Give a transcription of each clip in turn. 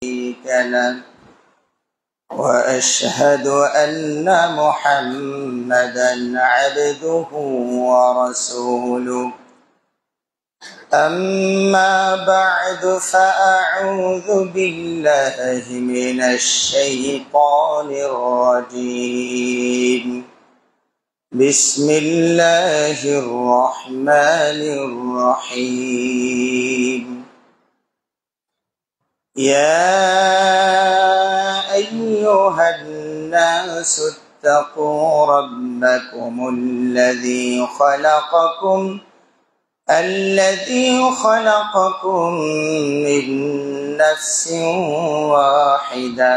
شريك له وأشهد أن محمدا عبده ورسوله أما بعد فأعوذ بالله من الشيطان الرجيم بسم الله الرحمن الرحيم يا أيها الناس اتقوا ربكم الذي خلقكم من نفس واحدة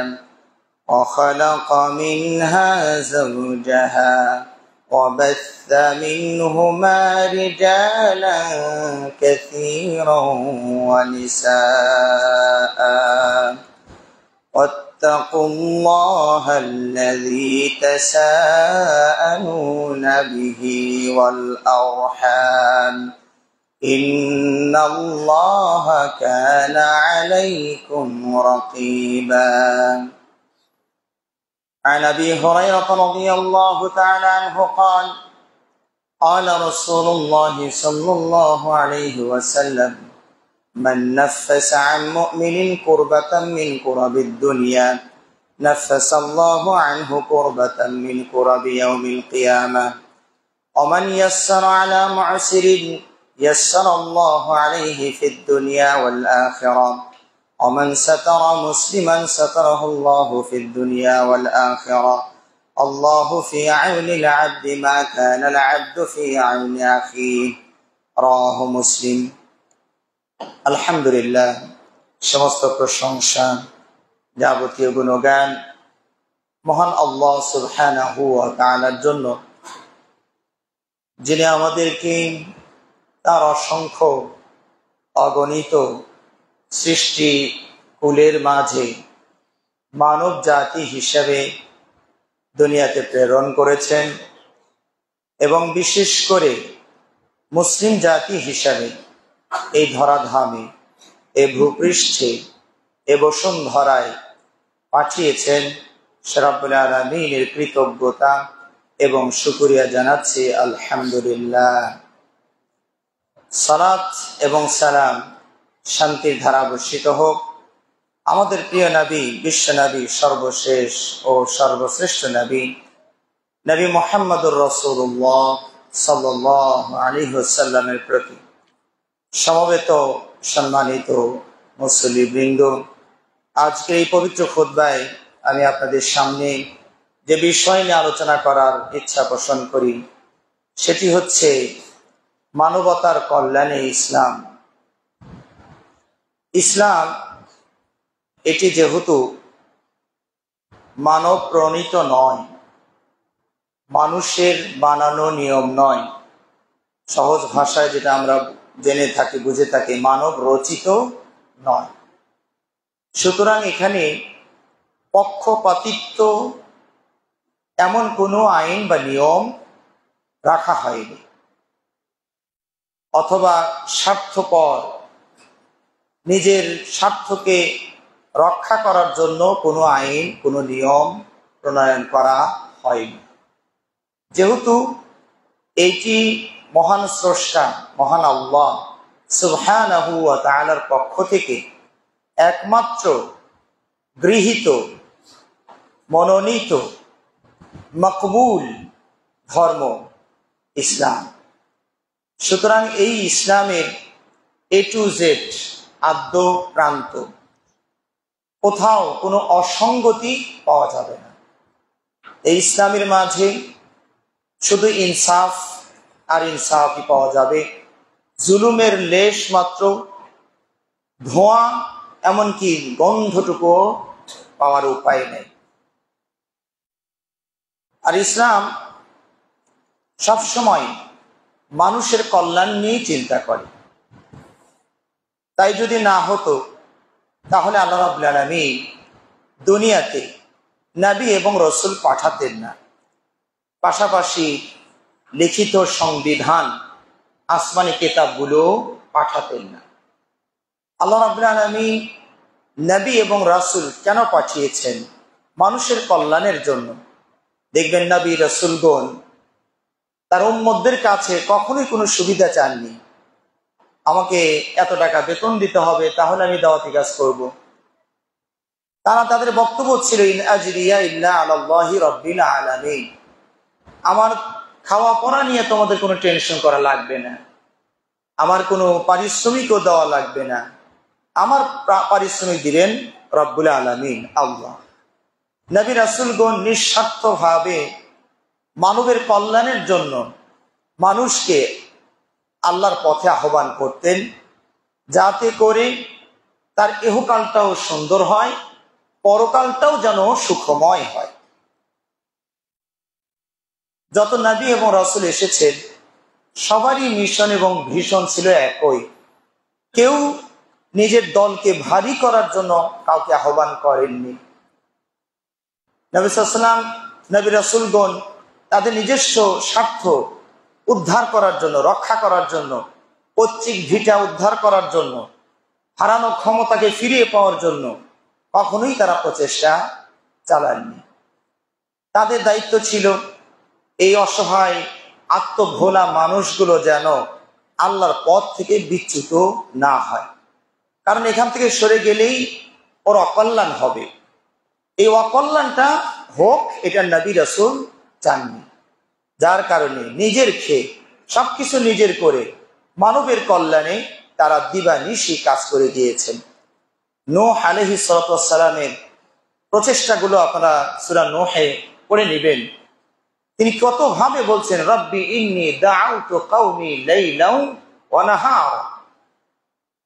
وخلق منها زوجها وبث منهما رجالا كثيرا ونساء واتقوا الله الذي تساءلون به والأرحام إن الله كان عليكم رقيبا عن أبي هريرة رضي الله تعالى عنه قال قال رسول الله صلى الله عليه وسلم من نفس عن مؤمن كربة من كرب الدنيا نفس الله عنه كربة من كرب يوم القيامة ومن يسر على معسر يسر الله عليه في الدنيا والآخرة ومن ستر مسلما ستره الله في الدنيا والآخرة الله في عون العبد ما كان العبد في عون أخيه رواه مسلم আলহামদুলিল্লাহ, সমস্ত প্রশংসা যাবতীয় গুণগান মহান আল্লাহ সুবহানাহু ওয়া তাআলার জন্য, যিনি আমাদেরকে তার অসংখ্য অগণিত সৃষ্টি কুলের মাঝে মানব জাতি হিসেবে দুনিয়াতে প্রেরণ করেছেন এবং বিশেষ করে মুসলিম জাতি হিসাবে এই ধরাধামে, এ ভূপৃষ্ঠে, এ বসুন্ধরায় পাঠিয়েছেন। রব্বুল আলামিনের কৃতজ্ঞতা এবং শুকরিয়া জানাচ্ছি আলহামদুলিল্লাহ। সালাত এবং সালাম, শান্তির ধারা বর্ষিত হোক আমাদের প্রিয় নবী, বিশ্ব নবী, সর্বশেষ ও সর্বশ্রেষ্ঠ নবী নবী মুহাম্মদুর রাসূলুল্লাহ সাল্লাল্লাহু আলাইহি ওয়াসাল্লামের প্রতি। সমবেত সম্মানিত মুসল্লিবৃন্দ, আজকে এই পবিত্র খুতবায় আমি আপনাদের সামনে যে বিষয় নিয়ে আলোচনা করার ইচ্ছা পোষণ করি সেটি হচ্ছে মানবতার কল্যাণে ইসলাম। ইসলাম এটি যেহেতু মানব প্রণীত নয়, মানুষের বানানো নিয়ম নয়, সহজ ভাষায় যেটা আমরা জেনে থাকি, বুঝে থাকি, মানব রচিত নয়। সুতরাং এখানে পক্ষপাতিত্ব এমন কোনো আইন বা নিয়ম রাখা হয়নি, অথবা স্বার্থপর নিজের স্বার্থকে রক্ষা করার জন্য কোনো আইন, কোনো নিয়ম প্রণয়ন করা হয়নি। যেহেতু এইটি মহান স্রষ্টা, মহান আল্লাহ সুবহানাহু ওয়া তাআলার পক্ষ থেকে একমাত্র গৃহীত, মনোনীত, মকবুল ধর্ম ইসলাম, সুতরাং এই ইসলামের এ টু জেড, আদ্য প্রান্ত, কোথাও কোনো অসঙ্গতি পাওয়া যাবে না। এই ইসলামের মাঝে শুধু ইনসাফ আর ইনসাফই পাওয়া যাবে, জুলুমের লেশ মাত্র, ধোঁয়া, এমনকি গন্ধটুকু পাওয়ার উপায় নেই। আর ইসলাম সবসময় মানুষের কল্যাণ নিয়ে চিন্তা করে। তাই যদি না হতো তাহলে আল্লাহ রাব্বুল আলামিন দুনিয়াতে নবী এবং রাসূল পাঠাতেন না, পাশাপাশি লিখিত সংবিধান, আসমানি কিতাবগুলো পাঠাতেন না। আল্লাহ রাব্বুল আলামিন নবী এবং রাসূল কেন পাঠিয়েছেন? মানুষের কল্যাণের জন্য। দেখবেন নবী রাসূলগণ তার উম্মতদের কাছে কখনোই কোনো সুবিধা চাননি। আমাকে এত টাকা বেতন দিতে হবে তাহলে আমি দাওয়াতি কাজ করব। তাদের বক্তব্য ছিল ইন আজরিয়া ইল্লা আলাল্লাহি রাব্বিল আলামিন, আমার খাওয়া পড়া নিয়ে তোমাদের কোনো টেনশন করা লাগবে না, আমার কোনো পারিশ্রমিকও দেওয়া লাগবে না, আমার পারিশ্রমিক দিবেন রব্বুল আলামিন আল্লাহ। নবী রাসূলগণ নিঃস্বার্থভাবে মানবের কল্যাণের জন্য মানুষকে আল্লাহর পথে আহ্বান করতেন, যাতে করে তার ইহকালটাও সুন্দর হয়, পরকালটাও যেন সুখময় হয়। যত নবী এবং রাসূল এসেছেন সবারই মিশন এবং ভিশন ছিল একই। কেউ নিজের দলকে ভারী করার জন্য কাউকে আহ্বান করেননি। নবী সাল্লাল্লাহু আলাইহি ওয়াসাল্লাম, নবী রাসূলগণ তাদের নিজস্ব স্বার্থ উদ্ধার করার জন্য, রক্ষা করার জন্য, পৈতৃক ভিটা উদ্ধার করার জন্য, হারানো ক্ষমতাকে ফিরিয়ে পাওয়ার জন্য কখনোই তারা প্রচেষ্টা চালাননি। তাদের দায়িত্ব ছিল এই অসহায় আত্মভোলা মানুষগুলো যেন আল্লাহর পথ থেকে বিচ্যুত না হয়, কারণ এখান থেকে সরে গেলেই ওর অকল্যাণ হবে। এই অকল্যাণটা হোক এটা নবী রাসূল চাননি। যার কারণে নিজের খেয়ে সবকিছু নিজের করে মানবের কল্যাণে তারা দিবানিশি কাজ করে দিয়েছেন। নূহ আলাইহিস সালাতু ওয়াস সালামের প্রচেষ্টাগুলো আপনারা সূরা নূহে পড়ে নেবেন। তিনি কতভাবে বলছেন, রব্বি ইন্নী দাআউতু কওমি লাইলাও ওয়া নাহারা,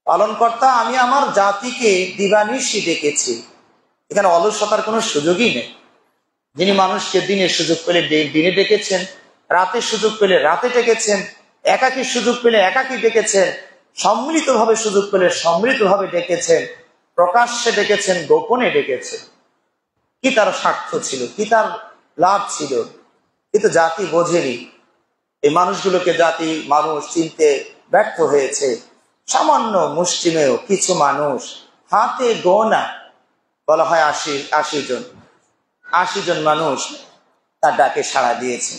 পালনকর্তা আমি আমার জাতিকে দিবানিশি ডেকেছি। এখানে অলসতার কোনো সুযোগই নেই। যিনি মানুষকে দিনের সুযোগ পেলে দিনে ডেকেছেন, রাতের সুযোগ পেলে রাতে ডেকেছেন, একাকী সুযোগ পেলে একাকী ডেকেছেন, সম্মিলিতভাবে সুযোগ পেলে সম্মিলিতভাবে ডেকেছেন, প্রকাশ্যে ডেকেছেন, গোপনে ডেকেছেন। কি তার স্বার্থ ছিল, কি তার লাভ ছিল, কিন্তু জাতি বোঝেনি। এই মানুষগুলোকে মানুষ চিনতে ব্যর্থ হয়েছে। সামান্য মুষ্টিমেয় কিছু মানুষ, হাতে গোনা, বলা হয় ৮০ জন মানুষ তার ডাকে সাড়া দিয়েছে।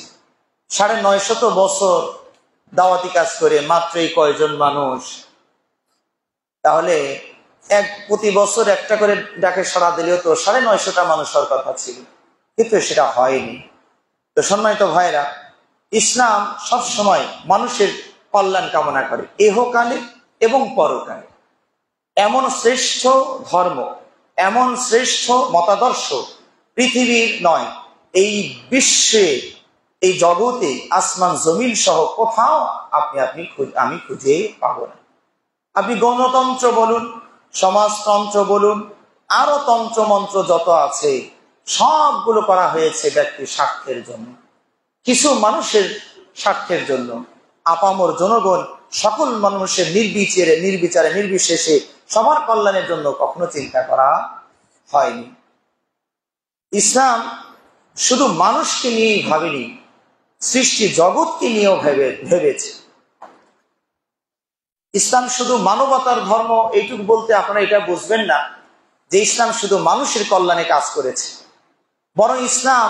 ৯৫০ বছর দাওয়াতি কাজ করে মাত্রই কয়জন মানুষ? তাহলে প্রতি বছর একটা করে ডাকে সাড়া দিলেও তো ৯৫০টা মানুষ হওয়ার কথা ছিল, কিন্তু সেটা হয়নি। তো সম্মানিত ভাইরা, ইসলাম সবসময় মানুষের কল্যাণ কামনা করে, ইহকালে এবং পরকালে। এমন শ্রেষ্ঠ ধর্ম, এমন শ্রেষ্ঠ মতাদর্শ পৃথিবীর নয়, এই বিশ্বে, এই জগতে, আসমান জমিন সহ কোথাও আমি খুঁজে পাবো না। আপনি গণতন্ত্র বলুন, সমাজতন্ত্র বলুন, আরো তন্ত্রমন্ত্র যত আছে সবগুলো করা হয়েছে ব্যক্তির স্বার্থের জন্য, কিছু মানুষের স্বার্থের জন্য। আপামর জনগণ, সকল মানুষের নির্বিচারে নির্বিশেষে সবার কল্যাণের জন্য কখনো চিন্তা করা হয়নি। ইসলাম শুধু মানুষকে নিয়েই ভাবেনি, সৃষ্টি জগৎকে নিয়েও ভেবেছে। ইসলাম শুধু মানবতার ধর্ম এইটুকু বলতে আপনারা এটা বুঝবেন না যে ইসলাম শুধু মানুষের কল্যাণে কাজ করেছে, বরং ইসলাম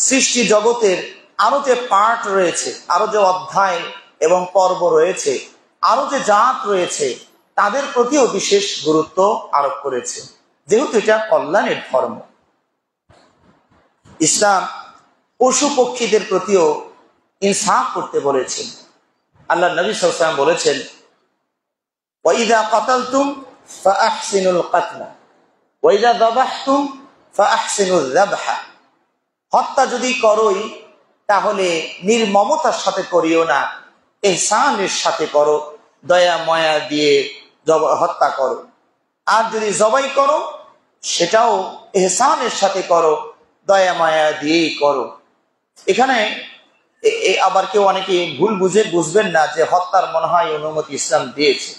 সৃষ্টি জগতের আরো যে পার্ট রয়েছে, আরো যে অধ্যায় এবং পর্ব রয়েছে, আরো যে জাত রয়েছে, তাদের প্রতিও বিশেষ গুরুত্ব আরোপ করেছে, যেহেতু এটা কল্যাণের ধর্ম। ইসলাম পশু পক্ষীদের প্রতিও ইনসাফ করতে বলেছেন। আল্লাহ নবী সাল্লাল্লাহু আলাইহি ওয়াসাল্লাম বলেছেন, ওয়াইদা কাতালতুম ফাআহসিনুল কাতলা ওয়াইদা যাবাহতুম ফাআহসিনুয যাবহা। হত্যা যদি করোই তাহলে নির্মমতার সাথে করিও না, ইহসানের সাথে করো, দয়া মায়া দিয়ে হত্যা করো। আর যদি জবাই করো সেটাও ইহসানের সাথে করো, দয়া মায়া দিয়েই করো। এখানে আবার কেউ অনেকে ভুল বুঝবেন না যে হত্যার মনে হয় অনুমতি ইসলাম দিয়েছে,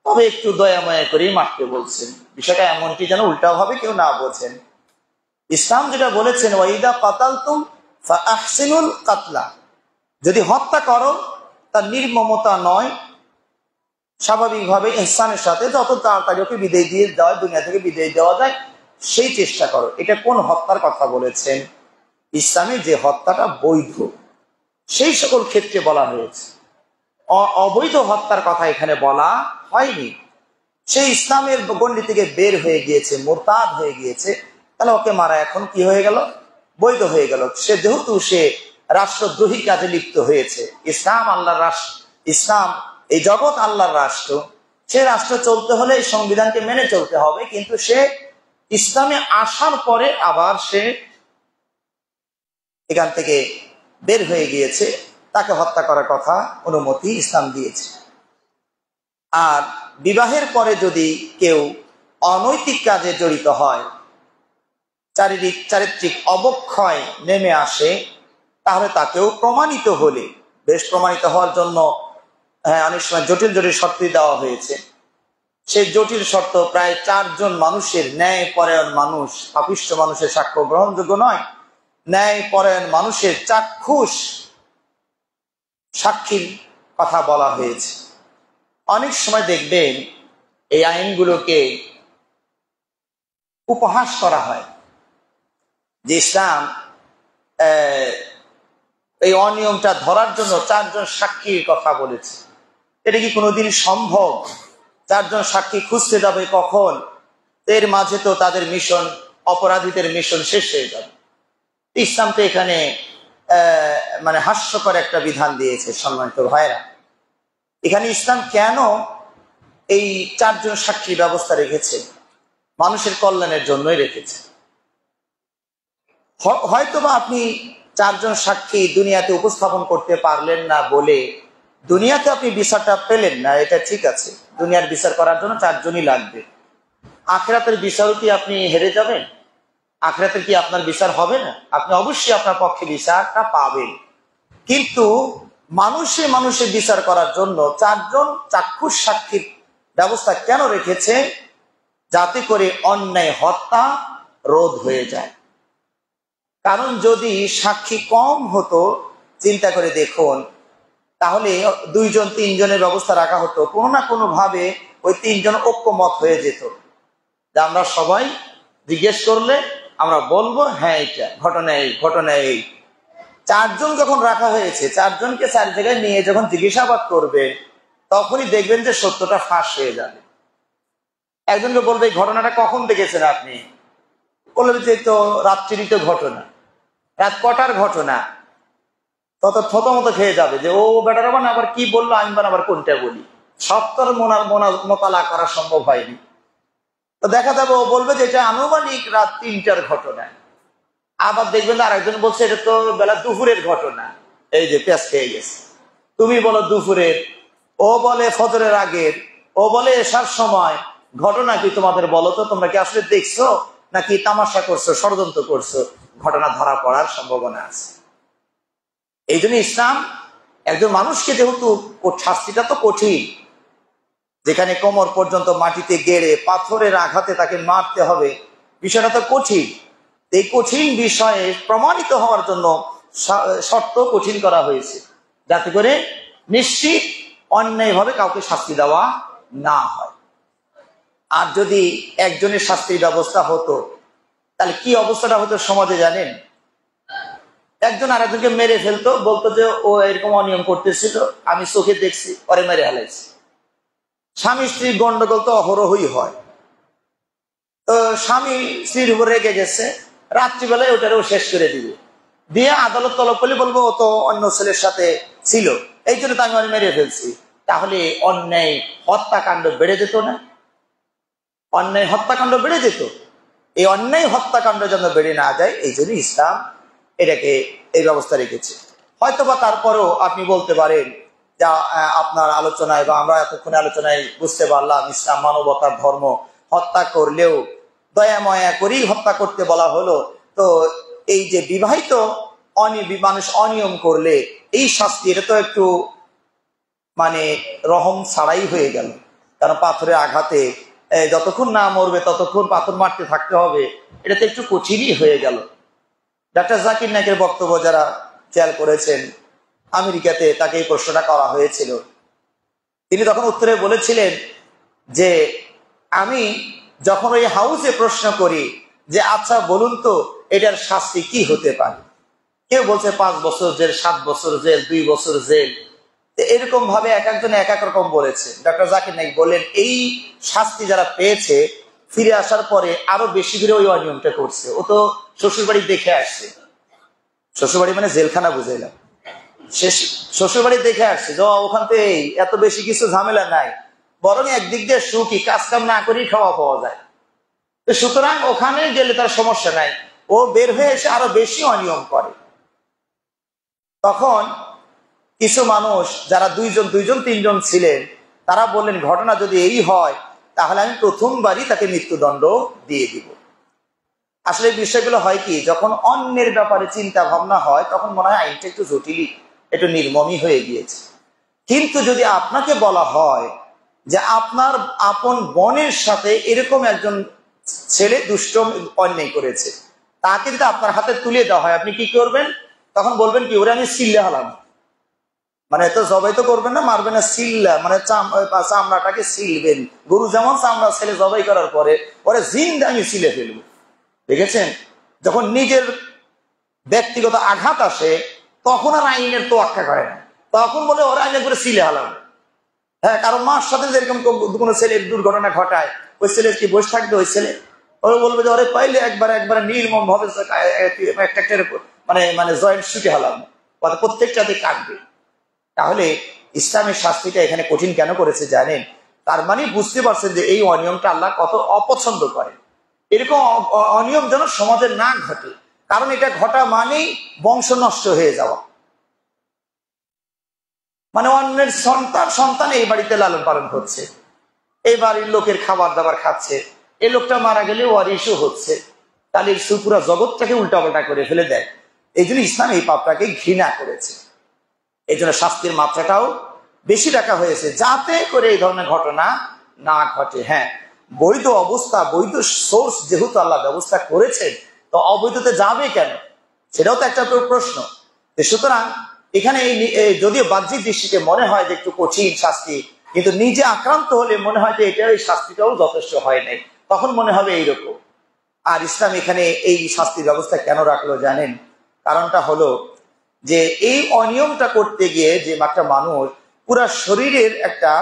তবে একটু দয়া মায়া করেই মারতে বলছেন। বিষয়টা এমনটি যেন উল্টা ভাবে কেউ না বোঝেন। ইসলাম যেটা বলেছেন, ওয়াইদা কাতালতুম ফাআহসিনুল কাতলা, যদি হত্যা করো তার নির্মমতা নয়, স্বাভাবিকভাবে ইহসানের সাথে যত তাড়াতাড়ি ওকে বিদায় দিয়ে দেওয়া, দুনিয়া থেকে বিদায় দেওয়া যায় সেই চেষ্টা করো। এটা কোন হত্যার কথা বলেছেন? ইসলামে যে হত্যাটা বৈধ সেই সকল ক্ষেত্রে বলা হয়েছে, অবৈধ হত্যার কথা এখানে বলা হয়নি। সে ইসলামের গণ্ডি থেকে বের হয়ে গিয়েছে, মুরতাদ হয়ে গিয়েছে, তাহলে ওকে মারা এখন কি হয়ে গেল? বৈধ হয়ে গেল। সে যেহেতু সে রাষ্ট্রদ্রোহী কাজে লিপ্ত হয়েছে। ইসলাম আল্লাহর রাষ্ট্র, ইসলাম এই জগৎ আল্লাহর রাষ্ট্র, সে রাষ্ট্র চলতে হলে এই সংবিধানকে মেনে চলতে হবে। কিন্তু সে ইসলামে আসার পরে আবার সে এখান থেকে বের হয়ে গিয়েছে, তাকে হত্যা করার কথা অনুমতি ইসলাম দিয়েছে। আর বিবাহের পরে যদি কেউ অনৈতিক কাজে জড়িত হয়, চারিত্রিক অবক্ষয় নেমে আসে, তাহলে তাকেও প্রমাণিত হলে, বেশ প্রমাণিত হওয়ার জন্য অনেক সময় জটিল জটিল শর্ত দেওয়া হয়েছে। সেই জটিল শর্ত প্রায় 4 জন মানুষের, ন্যায় পরায়ণ মানুষ, পাপিষ্ঠ মানুষের সাক্ষ্য গ্রহণযোগ্য নয়, ন্যায় পরায়ণ মানুষের চাক্ষুষ সাক্ষীর কথা বলা হয়েছে। অনেক সময় দেখবেন এই আইনগুলোকে উপহাস করা হয় যে ইসলাম এই অনিয়মটা ধরার জন্য 4 জন সাক্ষীর কথা বলেছে। এটা কি কোনোদিন সম্ভব? 4 জন সাক্ষী খুঁজতে যাবে কখন? এর মাঝে তো তাদের মিশন, অপরাধীদের মিশন শেষ হয়ে যাবে। ইসলাম তো এখানে মানে হাস্যকর একটা বিধান দিয়েছে। সম্মানিত ভাইরা, এখানে ইসলাম কেন এই 4 জন সাক্ষীর ব্যবস্থা রেখেছে? মানুষের কল্যাণের জন্যই রেখেছে। হয়তোবা আপনি 4 জন সাক্ষী দুনিয়াতে উপস্থাপন করতে পারলেন না বলে দুনিয়াতে আপনি বিচারটা পেলেন না, এটা ঠিক আছে। দুনিয়ার বিচার করার জন্য 4 জনই লাগবে। আখিরাতের বিচারও কি আপনি হেরে যাবেন? আখিরাতের কি আপনার বিচার হবে না? আপনি অবশ্যই আপনার পক্ষে বিচারটা পাবেন। কিন্তু মানুষে বিচার করার জন্য 4 জন চাক্ষুষ সাক্ষীর ব্যবস্থা কেন রেখেছে? যাতে করে অন্যায় হত্যা রোধ হয়ে যায়। কারণ যদি সাক্ষী কম হতো, চিন্তা করে দেখুন, তাহলে 2 জন 3 জনের ব্যবস্থা রাখা হতো। কোনো না কোনো ভাবে ওই 3 জন ঐক্যমত হয়ে যেত যে আমরা সবাই জিজ্ঞেস করলে আমরা বলবো হ্যাঁ এটা ঘটনা এই। 4 জন যখন রাখা হয়েছে, 4 জনকে 4 জায়গায় নিয়ে যখন জিজ্ঞাসাবাদ করবে, তখনই দেখবেন যে সত্যটা ফাঁস হয়ে যাবে। একজনকে বলবে এই ঘটনাটা কখন দেখেছেন আপনি? বলবে যে তো রাত্রির তো ঘটনা, রাত কটার ঘটনা। তত থতমত খেয়ে যাবে যে ও বেটার বান আবার কি বললো, আমি বান আবার কোনটা বলি। সত্তর মোতালা করা সম্ভব হয়নি। তো দেখা যাবে ও বলবে যে এটা আনুমানিক রাত 3টার ঘটনা। আবার দেখবেন আরেকজন বলছে এটা তো বেলা দুপুরের ঘটনা। এই যে পেঁচ খেয়ে গেছে। তুমি বলো দুপুরের, ও বলে ফজরের আগের, ও বলে এসার সময়। ঘটনা কি তোমাদের বলো তো? তোমরা কি আসলে দেখছো নাকি তামাশা করছো, ষড়যন্ত্র করছো? ঘটনা ধরা পড়ার সম্ভাবনা আছে। এই জন্য ইসলাম একজন মানুষকে, যেহেতু শাস্তিটা তো কঠিন, যেখানে কোমর পর্যন্ত মাটিতে গেড়ে পাথরের আঘাতে তাকে মারতে হবে, বিষয়টা তো কঠিন। এই কঠিন বিষয়ে প্রমাণিত হওয়ার জন্য শর্ত কঠিন করা হয়েছে, যাতে করে নিশ্চিত অন্যায়ভাবে কাউকে শাস্তি দেওয়া না হয়। আর যদি একজনের শাস্তির ব্যবস্থা হতো, তাহলে কি অবস্থাটা হতো সমাজে জানেন? একজন আরেকজনকে মেরে ফেলতো, বলতো যে ও এরকম অনিয়ম করতেছিল, আমি চোখে দেখছি, ওরে মেরে ফেলাইছি। স্বামী স্ত্রীর গন্ডগোল তো অহরহই হয়। তো স্বামী স্ত্রীর উপর রেগে গেছে, রাত্রিবেলায় ওটারও শেষ করে দিবে, দিয়ে আদালত তলব করলে বলবো ও তো অন্য ছেলের সাথে ছিল, এই জন্য তো আমি ওরে মেরে ফেলছি। তাহলে অন্যায় হত্যাকাণ্ড বেড়ে যেত না? অন্যায় হত্যাকাণ্ড বেড়ে যেত। এই অন্যায় হত্যাকাণ্ড যেন বেড়ে না যায়, এই জন্য ইসলাম এটাকে এই ব্যবস্থা রেখেছে। হয়তোবা তারপরেও আপনি বলতে পারেন, যা আপনার আলোচনায় বা আমরা এতক্ষণে আলোচনায় বুঝতে পারলাম, ইসলাম মানবতার ধর্ম, হত্যা করলেও দয়া ময়া করেই হত্যা করতে বলা হলো। তো এই যে বিবাহিত মানুষ অনিয়ম করলে এই শাস্তি, এটা তো একটু মানে রহম ছাড়াই হয়ে গেল। কারণ পাথরের আঘাতে যতক্ষণ না মরবে ততক্ষণ পাথর মারতে থাকতে হবে, এটা তো একটু কঠিনই হয়ে গেল। ডাক্তার জাকির নায়েকের বক্তব্য যারা খেয়াল করেছেন, আমেরিকাতে তাকে এই প্রশ্নটা করা হয়েছিল তিনি তখন উত্তরে বলেছিলেন যে আমি যখন ওই হাউসে প্রশ্ন করি যে আচ্ছা বলুন তো এটার শাস্তি কি হতে পারে, কেউ বলছে 5 বছর জেল, 7 বছর জেল, 2 বছর জেল, এরকম ভাবে এক একজন এক এক রকম বলেছে। ডক্টর জাকির নাইক বললেন এই শাস্তি যারা পেয়েছে ফিরে আসার পরে আরো বেশি করে ওই অনিয়মটা করছে। ও তো শ্বশুরবাড়ি দেখে আসছে, শ্বশুরবাড়ি মানে জেলখানা বুঝাইলাম, শ্বশুরবাড়ি দেখে আসছে যে ওখান থেকে এত বেশি কিছু ঝামেলা নাই, বরং একদিক দিয়ে সুখী, কাজ কাম না করেই খাওয়া পাওয়া যায়। তো সুতরাং ওখানে গেলে তার সমস্যা নাই, ও বের হয়ে এসে আরো বেশি অনিয়ম করে। তখন কিছু মানুষ যারা দুইজন 3জন ছিলেন তারা বললেন ঘটনা যদি এই হয় তাহলে আমি প্রথমবারই তাকে মৃত্যুদণ্ড দিয়ে দিব। আসলে বিষয়গুলো হয় কি, যখন অন্যের ব্যাপারে চিন্তা ভাবনা হয় তখন মনে হয় আইনটা একটু জটিলই, একটু নির্মমই হয়ে গিয়েছে। কিন্তু যদি আপনাকে বলা হয় যে আপনার আপন বোনের সাথে এরকম একজন ছেলে দুষ্ট অন্যায় করেছে, তাকে যদি আপনার হাতে তুলে দেওয়া হয় আপনি কি করবেন? তখন বলবেন কি, ওরা আমি সিল্লে হলাম, মানে তো জবাই তো করবেন না, মারবেন না, সিল্লা মানে চামড়াটাকে সিলবেন। গরু যেমন চামড়া ছেলে জবাই করার পরে ওরা জিন্দা আমি সিলে ফেলবো। দেখেছেন, যখন নিজের ব্যক্তিগত আঘাত আসে তখন আর আইনের তো আখ্যা করে না, তখন বলে ওরা আইনে করে সিলে হালাম। হ্যাঁ, কারণ মার সাথে যেরকম কোনো ছেলের দুর্ঘটনা ঘটায় ওই ছেলে কি বসে থাকবে? ওই ছেলে ওরা বলবে যে ওরে পাইলে একবার নির্মম ভাবে একটা মানে মানে জয়েন্ট শুটে হালাম, প্রত্যেকটাতে কাটবে। তাহলে ইসলামের শাস্তিটা এখানে কঠিন কেন করেছে জানেন? তার মানে বুঝতে পারছেন যে এই অনিয়মটা আল্লাহ কত অপছন্দ করে। এরকম অনিয়ম যেন সমাজে না ঘটে, কারণ এটা ঘটা মানেই বংশ নষ্ট হয়ে যাওয়া, মানে অন্যের সন্তান এই বাড়িতে লালন পালন হচ্ছে, এই বাড়ির লোকের খাবার দাবার খাচ্ছে, এই লোকটা মারা গেলে ওয়ারিশও হচ্ছে, তাহলে সুপুরা জগৎটাকে উল্টাপাল্টা করে ফেলে দেয়। এই জন্য ইসলাম এই পাপটাকে ঘৃণা করেছে, এই জন্য শাস্তির মাত্রাটাও বেশি রাখা হয়েছে যাতে করে এই ধরনের ঘটনা না ঘটে। হ্যাঁ, বৈধ অবস্থা, বৈধ সোর্স যেহেতু আল্লাহ ব্যবস্থা করেছেন, তো অবৈধতে যাবে কেন, সেটাও তো একটা প্রশ্ন। সুতরাং এখানে যদিও বাহ্যিক দৃষ্টিতে মনে হয় যে একটু কঠিন শাস্তি, কিন্তু নিজে আক্রান্ত হলে মনে হয় যে এটা এই শাস্তিটাও যথেষ্ট হয় নাই, তখন মনে হবে এইরকম। আর ইসলাম এখানে এই শাস্তির ব্যবস্থা কেন রাখলো জানেন? কারণটা হলো যে এই অনিয়মটা করতে গিয়ে যে একটা মানুষ পুরা শরীরের একটা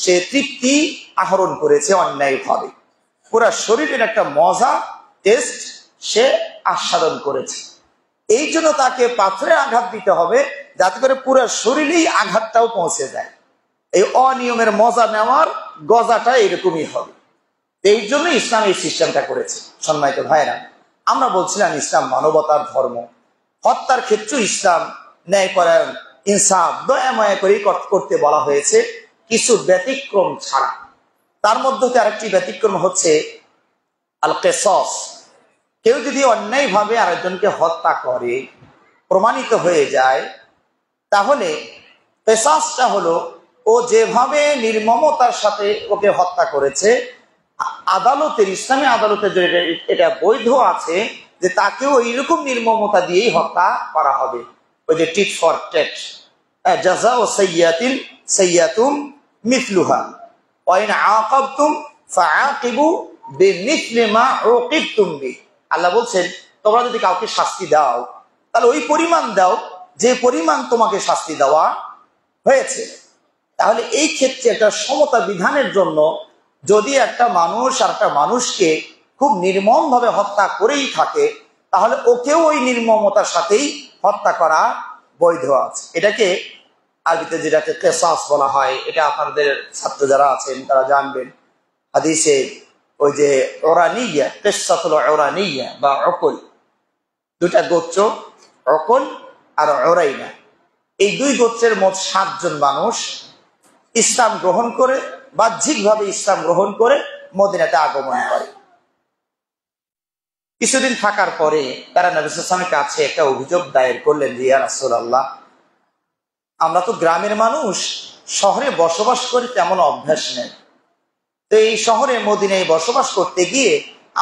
সে তৃপ্তি আহরণ করেছে অন্যায়ভাবে, পুরা শরীরের একটা মজা টেস্ট সে আস্বাদন করেছে, এই জন্য তাকে পাথরে আঘাত দিতে হবে যাতে করে পুরো শরীরেই আঘাতটাও পৌঁছে যায়। এই অনিয়মের মজা নেওয়ার গজাটা এরকমই হবে, এই জন্য ইসলাম এই সিস্টেমটা করেছে। সম্মানিত ভাইরা, আমরা বলছিলাম ইসলাম মানবতার ধর্ম, হত্যার ক্ষেত্রে ইসলাম ন্যায়পরায়ণ, ইনসাফ, দয়া মায়া করে করতে বলা হয়েছে, কিছু ব্যতিক্রম ছাড়া। তার মধ্যে আরেকটি ব্যতিক্রম হচ্ছে আল কিসাস। কেউ যদি অন্যায়ভাবে আরেকজনকে হত্যা করে প্রমাণিত হয়ে যায়, তাহলে কিসাসটা হলো ও যেভাবে নির্মমতার সাথে ওকে হত্যা করেছে, আদালতের, ইসলামী আদালতে যে এটা বৈধ আছে যে তাকেও এইরকম নির্মমতা দিয়েই হত্যা করা হবে। ওই যে টিট ফর টেট, জাযাউ সাইয়্যাতিন সাইয়্যাতুম মিথলুহা ওয়া ইন আকাবতুম ফাআকিবু বিমিথলি মা উকিবতুম বি। আল্লাহ বলছেন তোমরা যদি কাউকে শাস্তি দাও তাহলে ওই পরিমাণ দাও যে পরিমাণ তোমাকে শাস্তি দেওয়া হয়েছে। তাহলে এই ক্ষেত্রে একটা সমতা বিধানের জন্য যদি একটা মানুষ আর একটা মানুষকে খুব নির্মম ভাবে হত্যা করেই থাকে, তাহলে ওকেও ওই নির্মমতার সাথেই হত্যা করা বৈধ আছে। এটাকে আরবিতে যেটাকে কিসাস বলা হয়, এটা আপনাদের ছাত্র যারা আছেন তারা জানবেন। হাদিসে ওই যে ওরানিয়া, কিসাতুল ওরানিয়া বা উকুল, দুটা গোত্র, উকুল আর ওরাইনা, এই 2 গোত্রের মোট 7 জন মানুষ ইসলাম গ্রহণ করে, বাহ্যিকভাবে ইসলাম গ্রহণ করে মদিনাতে আগমন করে। কিছুদিন থাকার পরে তারা নবী সাল্লাল্লাহু আলাইহি ওয়াসাল্লামের কাছে একটা অভিযোগ দায়ের করলেন যে ইয়া রাসূলুল্লাহ, আমরা তো গ্রামের মানুষ, শহরে বসবাস করে তেমন অভ্যাস নেই, তো এই শহরে মদিনায় বসবাস করতে গিয়ে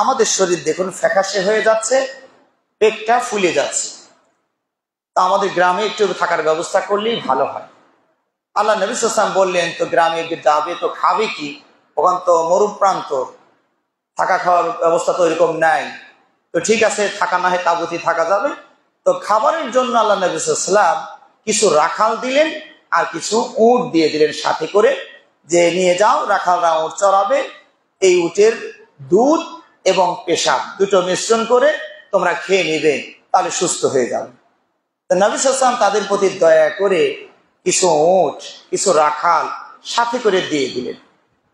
আমাদের শরীর দেখুন ফ্যাকাশে হয়ে যাচ্ছে, পেটটা ফুলে যাচ্ছে, তা আমাদের গ্রামে একটু থাকার ব্যবস্থা করলেই ভালো হয়। আল্লাহ নবী সাল্লাল্লাহু আলাইহি ওয়াসাল্লাম বললেন, তো গ্রামে যাবে তো খাবে কি, ওখান তো মরুপ্রান্ত, থাকা খাওয়ার ব্যবস্থা তো এরকম নাই। তো ঠিক আছে, থাকা না হয় তাঁবুতে থাকা যাবে। তো খাবারের জন্য আল্লাহ নবী সাল্লাল্লাহু আলাইহি ওয়াসাল্লাম কিছু রাখাল দিলেন আর কিছু উট দিয়ে দিলেন সাথে করে, যে নিয়ে যাও, রাখালরা উট চড়াবে, এই উটের দুধ এবং পেশাব দুটো মিশ্রণ করে তোমরা খেয়ে নিবে, তাহলে সুস্থ হয়ে যাবে। তো নবী সাল্লাল্লাহু আলাইহি ওয়াসাল্লাম তাদের প্রতি দয়া করে কিছু উট, কিছু রাখাল সাথে করে দিয়ে দিলেন।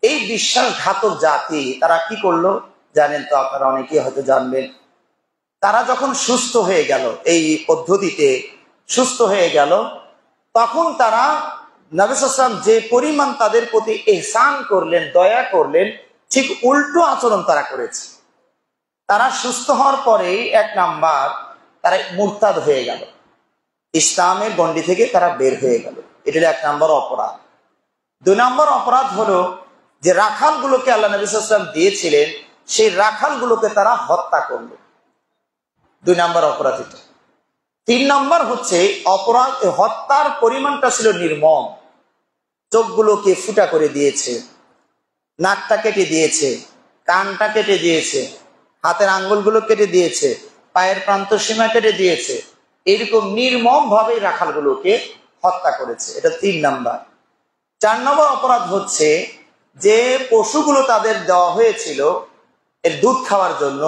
এই বিশ্বাসঘাতক জাতি তারা কি করলো জানেন তো, আপনারা অনেকেই হয়তো জানবেন। তারা যখন সুস্থ হয়ে গেল, এই পদ্ধতিতে সুস্থ হয়ে গেল, তখন তারা নবী সাল্লাল্লাহু আলাইহি ওয়াসাল্লাম যে পরিমাণ তাদের প্রতি ইহসান করলেন, দয়া করলেন, ঠিক উল্টো আচরণ তারা করেছে। তারা সুস্থ হওয়ার পরেই এক নাম্বার তারা মুরতাদ হয়ে গেল, ইসলামের গণ্ডি থেকে তারা বের হয়ে গেল। এটা এক নাম্বার অপরাধ। দুই নম্বর অপরাধ হলো যে রাখালগুলোকে আল্লাহ নবী সাল্লাল্লাহু আলাইহি ওয়াসাল্লাম দিয়েছিলেন, সেই রাখালগুলোকে তারা হত্যা করলো। দুই নম্বর অপরাধ এটা। তিন নম্বর হচ্ছে অপরাধ, হত্যার পরিমাণটা ছিল নির্মম। চোখগুলোকে ফুটা করে দিয়েছে, নাকটা কেটে দিয়েছে, কানটা কেটে দিয়েছে, হাতের আঙ্গুলগুলো কেটে দিয়েছে, পায়ের প্রান্ত সীমা কেটে দিয়েছে। এরকম নির্মম ভাবে রাখালগুলোকে হত্যা করেছে। এটা তিন নাম্বার। চার নম্বর অপরাধ হচ্ছে যে পশুগুলো তাদের দেওয়া হয়েছিল এর দুধ খাওয়ার জন্য,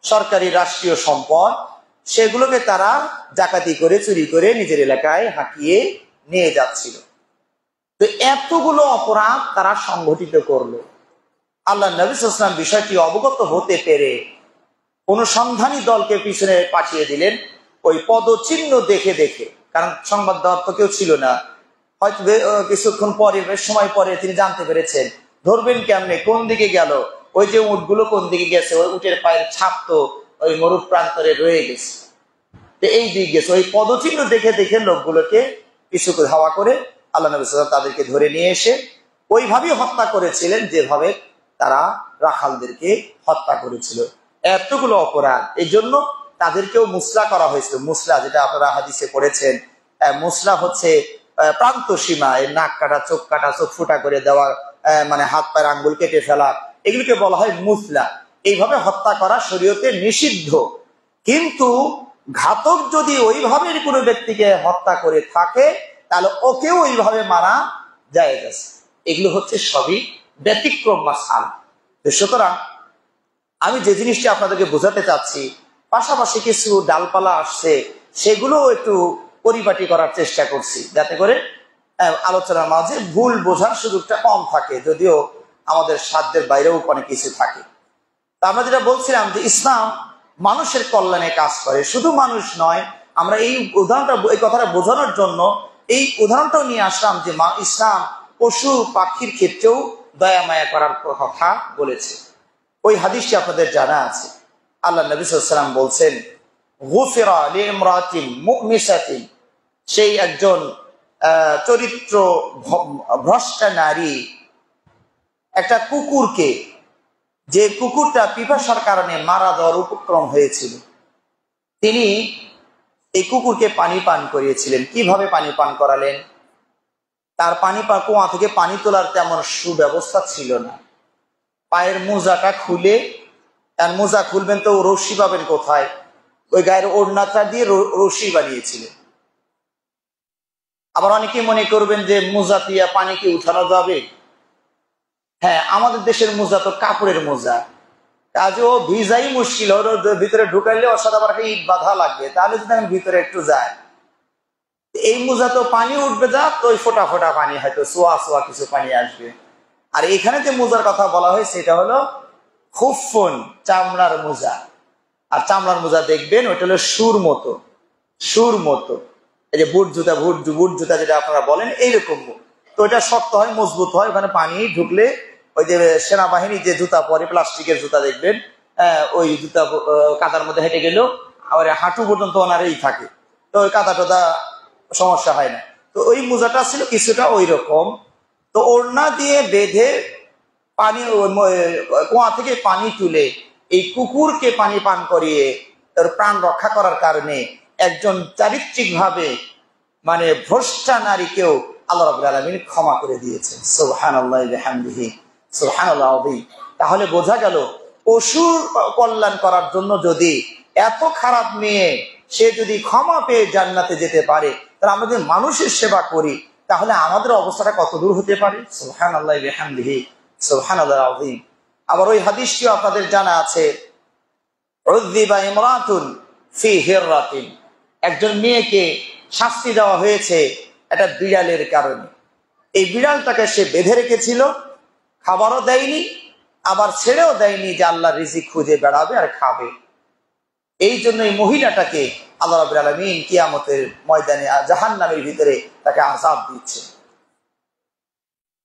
সরকারি রাষ্ট্রীয় সম্পদ, সেগুলোকে তারা ডাকাতি করে, চুরি করে নিজের এলাকায় হাঁকিয়ে নিয়ে যাচ্ছিল। তো এতগুলো অপরাধ তারা সংঘটিত করলো। আল্লাহ নবী সাল্লাল্লাহু আলাইহি ওয়াসাল্লাম বিষয়টি অবগত হতে পেরে অনুসন্ধানী দলকে পিছনে পাঠিয়ে দিলেন, ওই পদচিহ্ন দেখে দেখে। কারণ সংবাদ দেওয়ার তো কেউ ছিল না, হয়তো কিছুক্ষণ পরে, বেশ সময় পরে তিনি জানতে পেরেছেন। ধরবেন কেমনে, কোন দিকে গেল, ওই যে উটগুলো কোন দিকে গেছে, ওই উটের পায়ের ছাপ তো ওই মরু প্রান্তরে রয়ে গেছে, তো এই দিক গেছে। ওই পদচিহ্ন দেখে দেখে লোকগুলোকে পিছু ধাওয়া করে আল্লাহ নবী সাল্লাল্লাহু আলাইহি ওয়াসাল্লাম তাদেরকে ধরে নিয়ে এসে ওইভাবেই হত্যা করেছিলেন যেভাবে তারা রাখালদেরকে হত্যা করেছিল। এতগুলো অপরাধ, এই জন্য তাদেরকেও মুসলা করা হয়েছিল। মুসলা, যেটা আপনারা হাদিসে পড়েছেন, মুসলা হচ্ছে প্রান্ত সীমা, নাক কাটা, চোখ কাটা, চোখ ফুটা করে দেওয়া, মানে হাত পায়ের আঙ্গুল কেটে ফেলা, এগুলোকে বলা হয় মুসলা। এইভাবে হত্যা করা শরীয়তে নিষিদ্ধ। কিন্তু ঘাতক যদি ওইভাবে কোনো ব্যক্তিকে হত্যা করে থাকে, তাহলে ওকেও ওইভাবে মারা জায়েজ আছে। এগুলো হচ্ছে সবই ব্যতিক্রম মাসআলা। সুতরাং আমি যে জিনিসটি আপনাদেরকে বোঝাতে চাচ্ছি, পাশাপাশি কিছু ডালপালা আসছে, সেগুলো একটু পরিপাটি করার চেষ্টা করছি, যাতে করে আলোচনার মাঝে ভুল বোঝার সুযোগটা কম থাকে, যদিও আমাদের সাধ্যের বাইরেও অনেক কিছু থাকে। তা আমরা যেটা বলছিলাম যে ইসলাম মানুষের কল্যাণে কাজ করে, শুধু মানুষ নয়। আমরা এই উদাহরণটা, এই কথাটা বোঝানোর জন্য এই উদাহরণটাও নিয়ে আসলাম যে ইসলাম পশু পাখির ক্ষেত্রেও দয়া মায়া করার কথা বলেছে। ওই হাদিসটি আপনাদের জানা আছে। আল্লাহ নবী সাল্লাল্লাহু আলাইহি ওয়াসাল্লাম বলছেন, গুফিরা লিইমরাতিন মুমিসাতিন, সেই একজন চরিত্র ভ্রষ্টা নারী, একটা কুকুরকে, যে কুকুরটা পিপাসার কারণে মারা দেওয়ার উপক্রম হয়েছিল, তিনি এই কুকুরকে পানি পান করিয়েছিলেন। কিভাবে পানি পান করালেন? তার কুয়া থেকে পানি তোলার তেমন সুব্যবস্থা ছিল না। পায়ের মোজাটা খুলে, আর মোজা খুলবেন তো রশি পাবেন কোথায়? ওই গায়ের ওড়নাটা দিয়ে রশি বানিয়েছিলেন। আবার অনেকে মনে করবেন যে মোজা দিয়ে পানি কি উঠানো যাবে? হ্যাঁ, আমাদের দেশের মোজা তো কাপড়ের মোজা, কাজেও ভিজাই মুশকিল, ওর ভিতরে ঢুকাইলে ওর সাথে আবার ইট বাঁধা লাগবে, তাহলে যদি আমি ভিতরে একটু যাই। এই মোজা তো পানি উঠবে, যা তো ওই ফোটা ফোটা পানি, হয়তো সোয়া সোয়া কিছু পানি আসবে। আর এখানে যে মোজার কথা বলা হয় সেটা হলো খুফফুন, চামড়ার মোজা। আর চামড়ার মোজা দেখবেন ওইটা হলো সুর মতো, এই যে বুট জুতা যেটা আপনারা বলেন, এইরকম। তো এটা শক্ত হয়, মজবুত হয়, ওখানে পানি ঢুকলে ওই যে সেনাবাহিনী যে জুতা পরে, প্লাস্টিকের জুতা দেখবেন, ওই জুতা কাদার মধ্যে হেঁটে গেলেও আবার হাঁটু পর্যন্ত ওনারই থাকে, তো ওই কাদা টাদা সমস্যা হয় না। তো ওই মোজাটা ছিল কিছুটা ওই রকম। তো ওড়না দিয়ে বেঁধে পানি, কুয়া থেকে পানি তুলে এই কুকুরকে পানি পান করিয়ে তার প্রাণ রক্ষা করার কারণে একজন চারিত্রিক ভাবে মানে ভ্রষ্টা নারীকেও আল্লাহ রাব্বুল আলামিন ক্ষমা করে দিয়েছেন। সুবহানাল্লাহি ওয়া বিহামদিহি সুবহানাল্লাহ আযীম। তাহলে বোঝা গেল পশুর কল্যাণ করার জন্য যদি এত খারাপ মেয়ে সে যদি ক্ষমা পেয়ে জান্নাতে যেতে পারে, তাহলে আমরা যদি মানুষের সেবা করি তাহলে আমাদের অবস্থাটা কত দূর হতে পারে। সুবহানাল্লাহি ওয়া বিহামদিহি সুবহানাল্লাহ আযীম। আবার ওই হাদিসটিও আপনাদের জানা আছে, উযযিবা ইমরাতুন ফি হিররাতিন, একজন মেয়েকে শাস্তি দেওয়া হয়েছে একটা বিড়ালের কারণে। এই বিড়ালটাকে সে বেঁধে রেখেছিল, খাবারও দেয়নি, আবার ছেড়েও দেয়নি যে আল্লাহ রিজিক খুঁজে বেড়াবে আর খাবে। এই জন্য এই মহিলাটাকে আল্লাহ রাব্বুল আলামিন কিয়ামতের ময়দানে জাহান্নামের ভিতরে তাকে আযাব দিচ্ছে।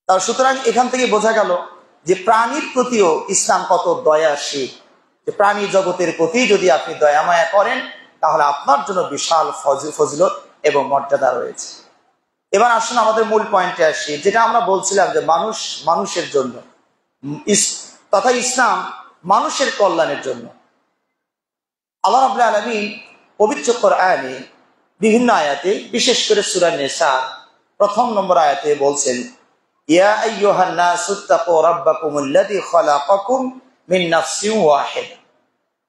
তার সুতরাং এখান থেকে বোঝা গেল যে প্রাণীর প্রতিও ইসলাম কত দয়াশীল, যে প্রাণী জগতের প্রতি যদি আপনি দয়া মায়া করেন তাহলে আপনার জন্য বিশাল ফজিলত এবং মর্যাদা রয়েছে। এবার আসুন আমাদের মূল পয়েন্টে আসি, যেটা আমরা বলছিলাম যে মানুষ মানুষের জন্য, তথা ইসলাম মানুষের কল্যাণের জন্য। আল্লাহ রাব্বুল আলামিন পবিত্র কোরআনে বিভিন্ন আয়াতে, বিশেষ করে সূরা নিসা 1 নম্বর আয়াতে বলছেন, ইয়া আইয়ুহান নাসুত্তাকু রাব্বাকুমুল্লাযী খালাকাকুম মিন নাফসিন ওয়াহিদা।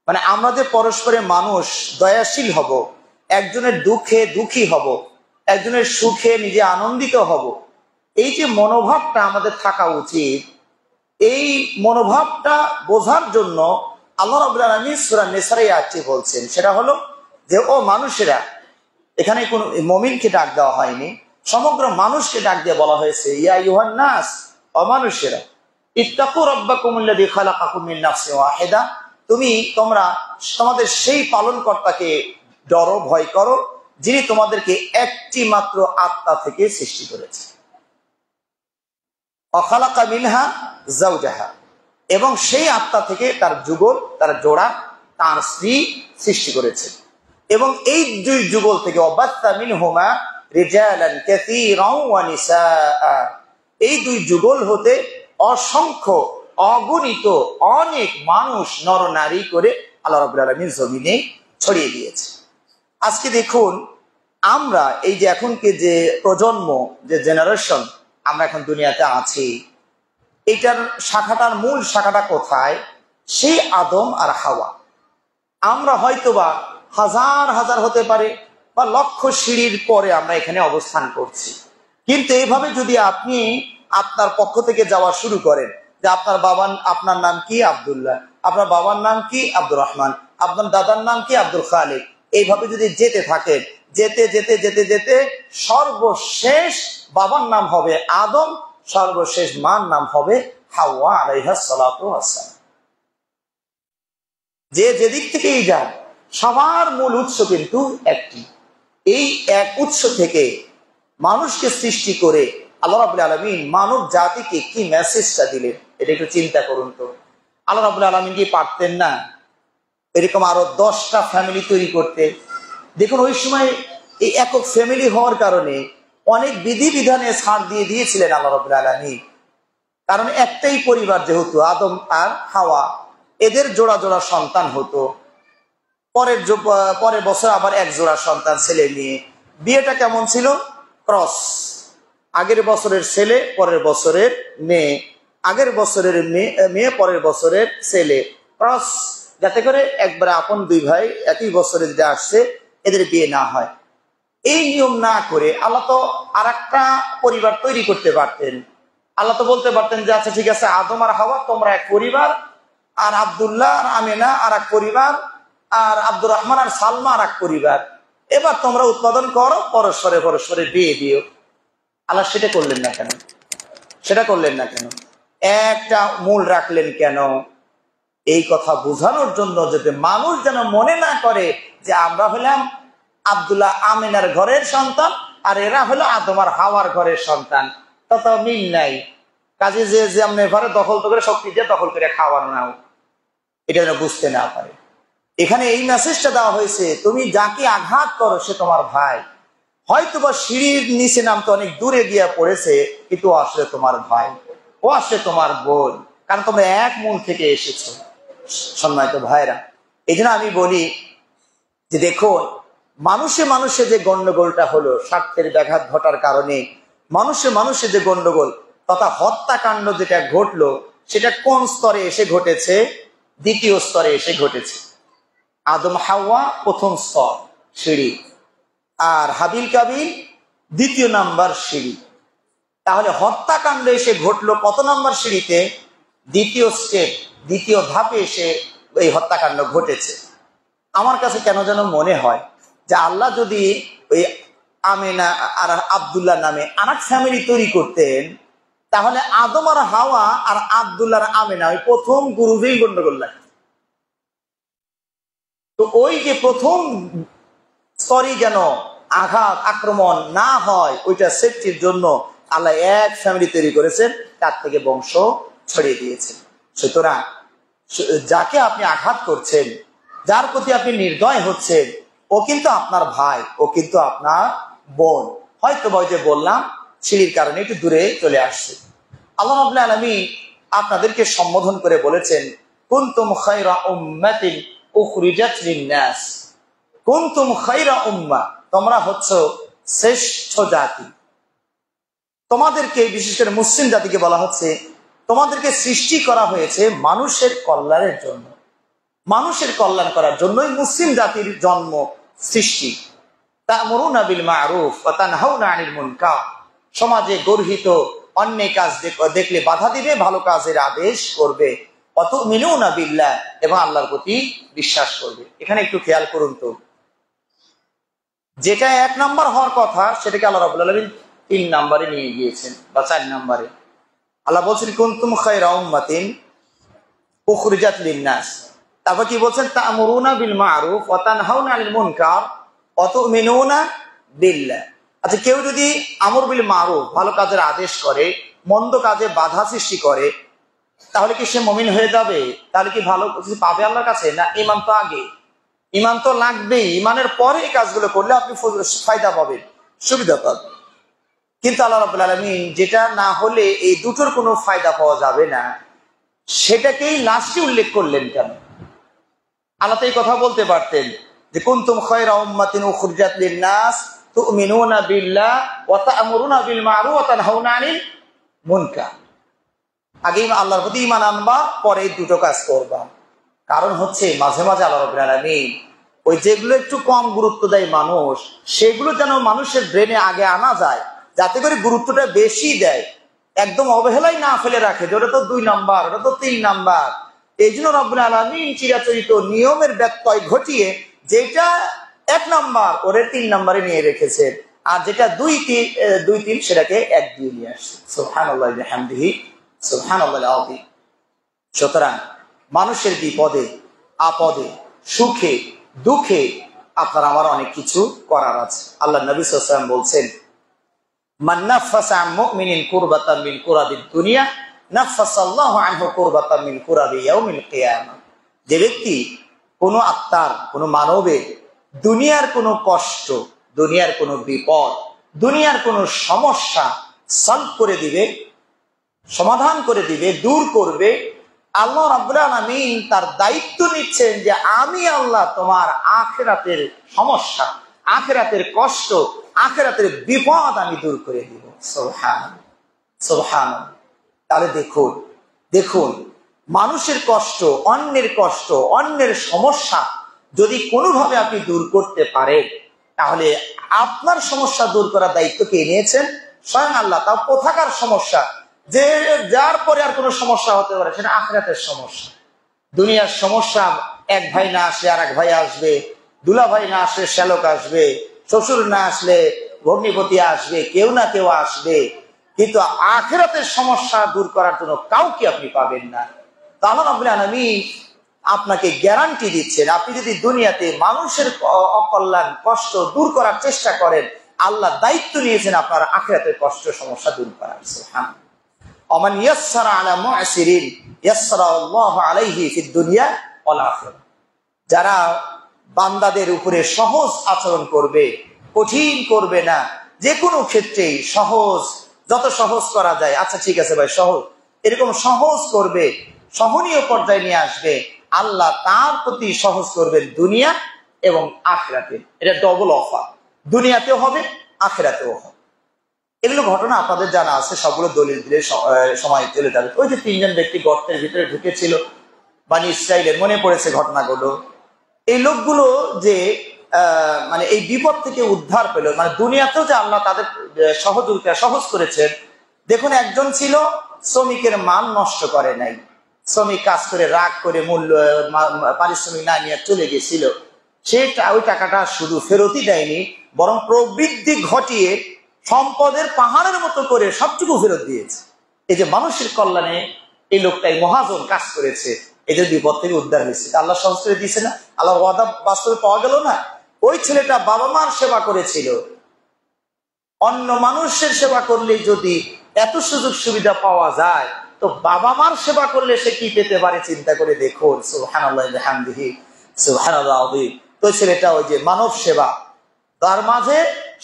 মানে আমরা যে পরস্পরে মানুষ দয়াশীল হব, একজনের দুঃখে দুঃখী হব, একজনের সুখে নিজে আনন্দিত হব, এই যে মনোভাবটা আমাদের থাকা উচিত, এই মনোভাবটা বোঝার জন্য আল্লাহ রাব্বুল আলামিন সূরা নিসার এই আয়াতটি বলছেন। সেটা হলো যে ও মানুষেরা, এখানে কোনো মুমিনকে ডাক দেওয়া হয়নি, সমগ্র মানুষকে ডাক দিয়ে বলা হয়েছে, ইয়া আইয়ুহান নাস, ও মানুষেরা, ইত্তাকু রাব্বাকুমুল্লাযী খালাকাকুম মিন নাফসিন ওয়াহিদা, তোমরা তোমাদের সেই পালনকর্তাকে ডরো, ভয় করো, যিনি তোমাদেরকে একটি মাত্র আত্মা থেকে সৃষ্টি করেছে। ওয়া খালাকা মিনহা যাওজাহা, এবং সেই আত্মা থেকে তার যুগল, তার জোড়া, তার স্ত্রী সৃষ্টি করেছে। এবং এই দুই যুগল থেকে ওয়াবাত্তা মিনহুমা রিজালান কাসীরান ওয়া নিসাআ, এই দুই যুগল হতে অসংখ্য অগণিত অনেক মানুষ নরনারী করে আল্লাহ রাব্বুল আলামিন জমিনে ছড়িয়ে দিয়েছে। আজকে দেখুন আমরা এই যে এখনকে যে প্রজন্ম, যে জেনারেশন আমরা এখন দুনিয়াতে আছি, এটার শাখাটার মূল শাখাটা কোথায়? সেই আদম আর হাওয়া। আমরা হয়তোবা হাজার হাজার হতে পারে বা লক্ষ সিঁড়ির পরে আমরা এখানে অবস্থান করছি, কিন্তু এইভাবে যদি আপনি আপনার পক্ষ থেকে যাওয়া শুরু করেন, যে আপনার নাম কি? আব্দুল্লাহ। আপনার বাবার নাম কি? আব্দুর রহমান। আপনার দাদার নাম কি? আব্দুল খালিক। এইভাবে যদি যেতে থাকেন, যেতে যেতে যেতে যেতে সর্বশেষ বাবার নাম হবে আদম, সর্বশেষ মার নাম হবে হাওয়া আলাইহা সালাতু ওয়াসসালাম। যে যেদিক থেকেই যান, সবার মূল উৎস কিন্তু একটি। এই এক উৎস থেকে মানুষকে সৃষ্টি করে আল্লাহ রাব্বুল আলামিন মানব জাতিকে কি মেসেজটা দিলেন, এটা একটু চিন্তা করুন তো। আল্লাহ রাব্বুল আলামিন কি পারতেন না এরকম আরো 10টা ফ্যামিলি তৈরি করতে? দেখুন ওই সময় এই একক ফ্যামিলি হওয়ার কারণে অনেক বিধিবিধানে ছাড় দিয়ে দিয়েছিলেন আল্লাহ রাব্বুল আলামিন। কারণ একটাই পরিবার যেহেতু, আদম আর হাওয়া, এদের জোড়া জোড়া সন্তান হতো। পরের বছর আবার এক জোড়া সন্তান ছেলে মেয়ে। বিয়েটা কেমন ছিল? ক্রস। আগের বছরের ছেলে, পরের বছরের মেয়ে, আগের বছরের মেয়ে, পরের বছরের ছেলে, ক্রস, যাতে করে একবারে আপন দুই ভাই একই বছরে যদি আসছে এদের বিয়ে না হয়। এই নিয়ম না করে আল্লাহ তো আর একটা পরিবার তৈরি করতে পারতেন। আল্লাহ তো বলতে পারতেন যে আচ্ছা ঠিক আছে, আদম আর হাওয়া তোমরা এক পরিবার, আর আব্দুল্লাহ আর আমিনা আর এক পরিবার, আর আব্দুর রহমান আর সালমা আর এক পরিবার। এবার তোমরা উৎপাদন করো, পরস্পরে পরস্পরে বিয়ে দিও। আল্লাহ সেটা করলেন না কেন? সেটা করলেন না কেন? একটা মূল রাখলেন কেন? এই কথা বোঝানোর জন্য, যাতে মানুষ যেন মনে না করে যে আমরা হলাম আব্দুল্লাহ আমিনার ঘরের সন্তান আর এরা হলো আদম আর হাওয়ার ঘরের সন্তান, তত মিল নাই। কাজে যে যেমন ঘরে দখল তো করে শক্তি দিয়ে দখল করে খাওয়ার নাও, এটা যেন বুঝতে না পারে। এখানে এই মেসেজটা দেওয়া হয়েছে, তুমি যাকে আঘাত করো সে তোমার ভাই। হয়তো বা সিঁড়ির নিচে নামতে অনেক দূরে গিয়ে পড়েছে, কিন্তু ও আসলে তোমার ভাই, ও আসলে তোমার বোন, কারণ তোমরা এক মূল থেকে এসেছো। সম্মানিত ভাইরা, এই জন্য আমি বলি যে দেখুন, মানুষে মানুষে যে গন্ডগোলটা হলো, স্বার্থের ব্যাঘাত ঘটার কারণে মানুষে মানুষে যে গন্ডগোল তথা হত্যাকাণ্ড যেটা ঘটলো সেটা কোন স্তরে এসে ঘটেছে? দ্বিতীয় স্তরে এসে ঘটেছে। আদম হাওয়া প্রথম স্তর সিঁড়ি, আর হাবিল কাবিল দ্বিতীয় নাম্বার সিঁড়ি। তাহলে হত্যাকাণ্ড এসে ঘটলো কত নাম্বার সিঁড়িতে? দ্বিতীয় স্টেপ, দ্বিতীয় ধাপে এসে এই হত্যাকাণ্ড ঘটেছে। আমার কাছে কেন যেন মনে হয় যে আল্লাহ যদি ওই আমেনা আর আব্দুল্লাহ নামে আরেক ফ্যামিলি তৈরি করতেন, তাহলে আদম আর হাওয়া আর আব্দুল্লাহ আর আমেনা ওই প্রথম গ্রুপেই গন্ডগোল লাগে। তো ওই যে প্রথম স্তরে যেন আঘাত আক্রমণ না হয়, ওইটা সেফটির জন্য আল্লাহ এক ফ্যামিলি তৈরি করেছেন, তার থেকে বংশ ছড়িয়ে দিয়েছেন। সুতরাং যাকে আপনি আঘাত করছেন, যার প্রতি আপনি নির্দয় হচ্ছেন, ও কিন্তু আপনার ভাই, ও কিন্তু আপনার বোন। হয়তো বা যে বললাম সিঁড়ির কারণে একটু দূরে চলে আসছে। আল্লাহ রাব্বুল আলামিন আপনাদেরকে সম্বোধন করে বলেছেন, কুনতুম খায়রা উম্মাতিন উখরিজাত লিন-নাস। কুনতুম খায়রা উম্মাহ, তোমরা হচ্ছে শ্রেষ্ঠ জাতি। তোমাদেরকে, বিশেষ করে মুসলিম জাতিকে বলা হচ্ছে, তোমাদেরকে সৃষ্টি করা হয়েছে মানুষের কল্যাণের জন্য। মানুষের কল্যাণ করার জন্যই মুসলিম জাতির জন্ম, সৃষ্টি। তা'মুরুনা বিল মা'রুফ ওয়া তানহাউনা আনিল মুনকার। সমাজে গর্হিত অন্যায় কাজ দেখলে বাধা দিবে, ভালো কাজের আদেশ করবে। ওয়া তু'মিনুনা বিল্লাহ, এবং আল্লাহর প্রতি বিশ্বাস করবে। এখানে একটু খেয়াল করুন তো, যেটা 1 নাম্বার হওয়ার কথা সেটাকে আল্লাহ রাব্বুল আলামিন 3 নাম্বারে নিয়ে গিয়েছেন, বা 4 নাম্বারে। আল্লাহ বলছেন কুনতুম খায়রা উম্মাতিন উখরিজাত লিন-নাস। তারপর কি বলছেন? তা'মুরুনা বিল মা'রুফ ওয়া তানহাউনা আনিল মুনকার ওয়া তু'মিনুনা বিল্লাহ। আচ্ছা, কেউ যদি আমর বিল মা'রুফ, ভালো কাজের আদেশ করে, মন্দ কাজে বাধা সৃষ্টি করে, তাহলে কি সে মুমিন হয়ে যাবে? তাহলে কি ভালো কিছু পাবে আল্লাহর কাছে? না, ঈমান তো আগে, ঈমান তো লাগবেই। ঈমানের পরে এই কাজগুলো করলে আপনি ফায়দা পাবেন, সুবিধা পাবেন। কিন্তু আল্লাহ রাব্বুল আলামিন যেটা না হলে এই দুটোর কোনো ফায়দা পাওয়া যাবে না, সেটাকেই লাস্টে উল্লেখ করলেন কেন? আল্লাহ তো এই কথা বলতে পারতেন যে কুনতুম খায়রা উম্মাতিন উখরিজাত লিন-নাস তু'মিনুনা বিল্লাহ ওয়া তা'মুরুনা বিল মা'রুফ ওয়া তানহাউনা আনিল মুনকার। আগে আল্লাহর প্রতি ঈমান আনবা, পরে এই দুটো কাজ করবা। কারণ হচ্ছে মাঝে মাঝে আল্লাহ রাব্বুল আলামিন ওই যেগুলো একটু কম গুরুত্ব দেয় মানুষ, সেগুলো যেন মানুষের ব্রেনে আগে আনা যায়, যাতে করে গুরুত্বটা বেশি দেয়, একদম অবহেলাই না ফেলে রাখে যে ওটা তো 2 নাম্বার, ওটা তো 3 নাম্বার। এই জন্য রাব্বুল আলামিন চিরাচরিত নিয়মের ব্যত্যয় ঘটিয়ে যেটা 1 নাম্বার ওরে 3 নাম্বারে নিয়ে রেখেছেন, আর যেটা 2-3 সেটাকে 1 দিয়ে নিয়ে আসছে। সুবহানাল্লাহি ওয়া বিহামদিহি সুবহানাল্লাহিল আযীম। সুতরাং মানুষের বিপদে আপদে সুখে দুঃখে আপনার আমার অনেক কিছু করার আছে। আল্লাহ নবী সাল্লাল্লাহু আলাইহি ওয়াসাল্লাম বলছেন, মান নাফাসা আন মুমিনিন কুরবাতান মিন কুরাবিদ দুনিয়া নাফাসাল্লাহু আনহু কুরবাতান মিন কুরাবি ইয়াউমিল কিয়ামাহ। যে ব্যক্তি কোনো আত্মার, কোনো মানবের দুনিয়ার কোনো কষ্ট, দুনিয়ার কোনো বিপদ, দুনিয়ার কোনো সমস্যা সলভ করে দিবে, সমাধান করে দিবে, দূর করবে, আল্লাহ রাব্বুল আলামিন তার দায়িত্ব নিচ্ছেন যে আমি আল্লাহ তোমার আখিরাতের সমস্যা, আখিরাতের কষ্ট, আখিরাতের বিপদ আমি দূর করে দিব। সুবহানাল্লাহ, সুবহানাল্লাহ। তাহলে দেখুন মানুষের কষ্ট, অন্যের কষ্ট, অন্যের সমস্যা যদি কোনোভাবে আপনি দূর করতে পারেন, তাহলে আপনার সমস্যা দূর করার দায়িত্ব কে নিয়েছেন? স্বয়ং আল্লাহ। তাও কোথাকার সমস্যা? যে যার পরে আর কোনো সমস্যা হতে পারে, সেটা আখিরাতের সমস্যা। দুনিয়ার সমস্যা, এক ভাই না আসলে আর এক ভাই আসবে, দুলা ভাই না আসলে শ্যালক আসবে, শ্বশুর না আসলে ভগ্নিপতি আসবে, কেউ না কেউ আসবে, কিন্তু আখিরাতের সমস্যা দূর করার জন্য কাউকে আপনি পাবেন না। তো আল্লাহ রাব্বুল আলামিন আপনাকে গ্যারান্টি দিচ্ছেন, আপনি যদি দুনিয়াতে মানুষের অকল্যাণ কষ্ট দূর করার চেষ্টা করেন, আল্লাহ দায়িত্ব নিয়েছেন আপনার আখিরাতের কষ্ট সমস্যা দূর করার। সুবহানাল্লাহ। ওমান ইয়াসসারা আলা মু'সিরিন ইয়াসসারাল্লাহু আলাইহি ফিদ দুনিয়া ওয়াল আখিরাহ। যারা বান্দাদের উপরে সহজ আচরণ করবে, কঠিন করবে না, যে কোনো ক্ষেত্রেই সহজ, যত সহজ করা যায়, আচ্ছা ঠিক আছে ভাই সহজ, এরকম সহজ করবে, সহনীয় পর্যায়ে নিয়ে আসবে, আল্লাহ তার প্রতি সহজ করবেন দুনিয়া এবং আখিরাতে। এটা ডবল অফার, দুনিয়াতেও হবে, আখিরাতেও হবে। এগুলো ঘটনা আপনাদের জানা আছে, সবগুলো দলিল দিলে সময় চলে যাবে। ওই যে 3 জন ব্যক্তি গর্তের ভিতরে ঢুকেছিল বানি ইসরাইলের, মনে পড়েছে ঘটনাগুলো। এই লোকগুলো যে মানে এই বিপদ থেকে উদ্ধার পেল, মানে দুনিয়াতেও যে আল্লাহ তাদের সহযোগিতা সহজ করেছেন। দেখুন, একজন ছিল শ্রমিকের মান নষ্ট করে নাই, শ্রমিক কাজ করে রাগ করে মূল্য পারিশ্রমিক না নিয়ে চলে গেছিল, সে ওই টাকাটা শুধু ফেরতই দেয়নি, বরং প্রবৃদ্ধি ঘটিয়ে সম্পদের পাহাড়ের মতো করে সবটুকু ফেরত দিয়েছে। এই যে মানুষের কল্যাণে এই লোকটাই মহাজন কাজ করেছে, এদের বিপদ থেকে উদ্ধার হয়েছে। আল্লাহ সহজ করে দিয়েছে না, আল্লাহ ওয়াদা বাস্তবে পাওয়া গেল না। ওই ছেলেটা বাবা মার সেবা করেছিল। অন্য মানুষের সেবা করলে যদি এত সুযোগ সুবিধা পাওয়া যায়, তো বাবা মার সেবা করলে সে কি পেতে পারে চিন্তা করে দেখুন। সুবহানাল্লাহি ওয়া বিহামদিহি সুবহানাল্লাহ আযীম। তো ছেলেটা ওই যে মানব সেবা, তার মাঝে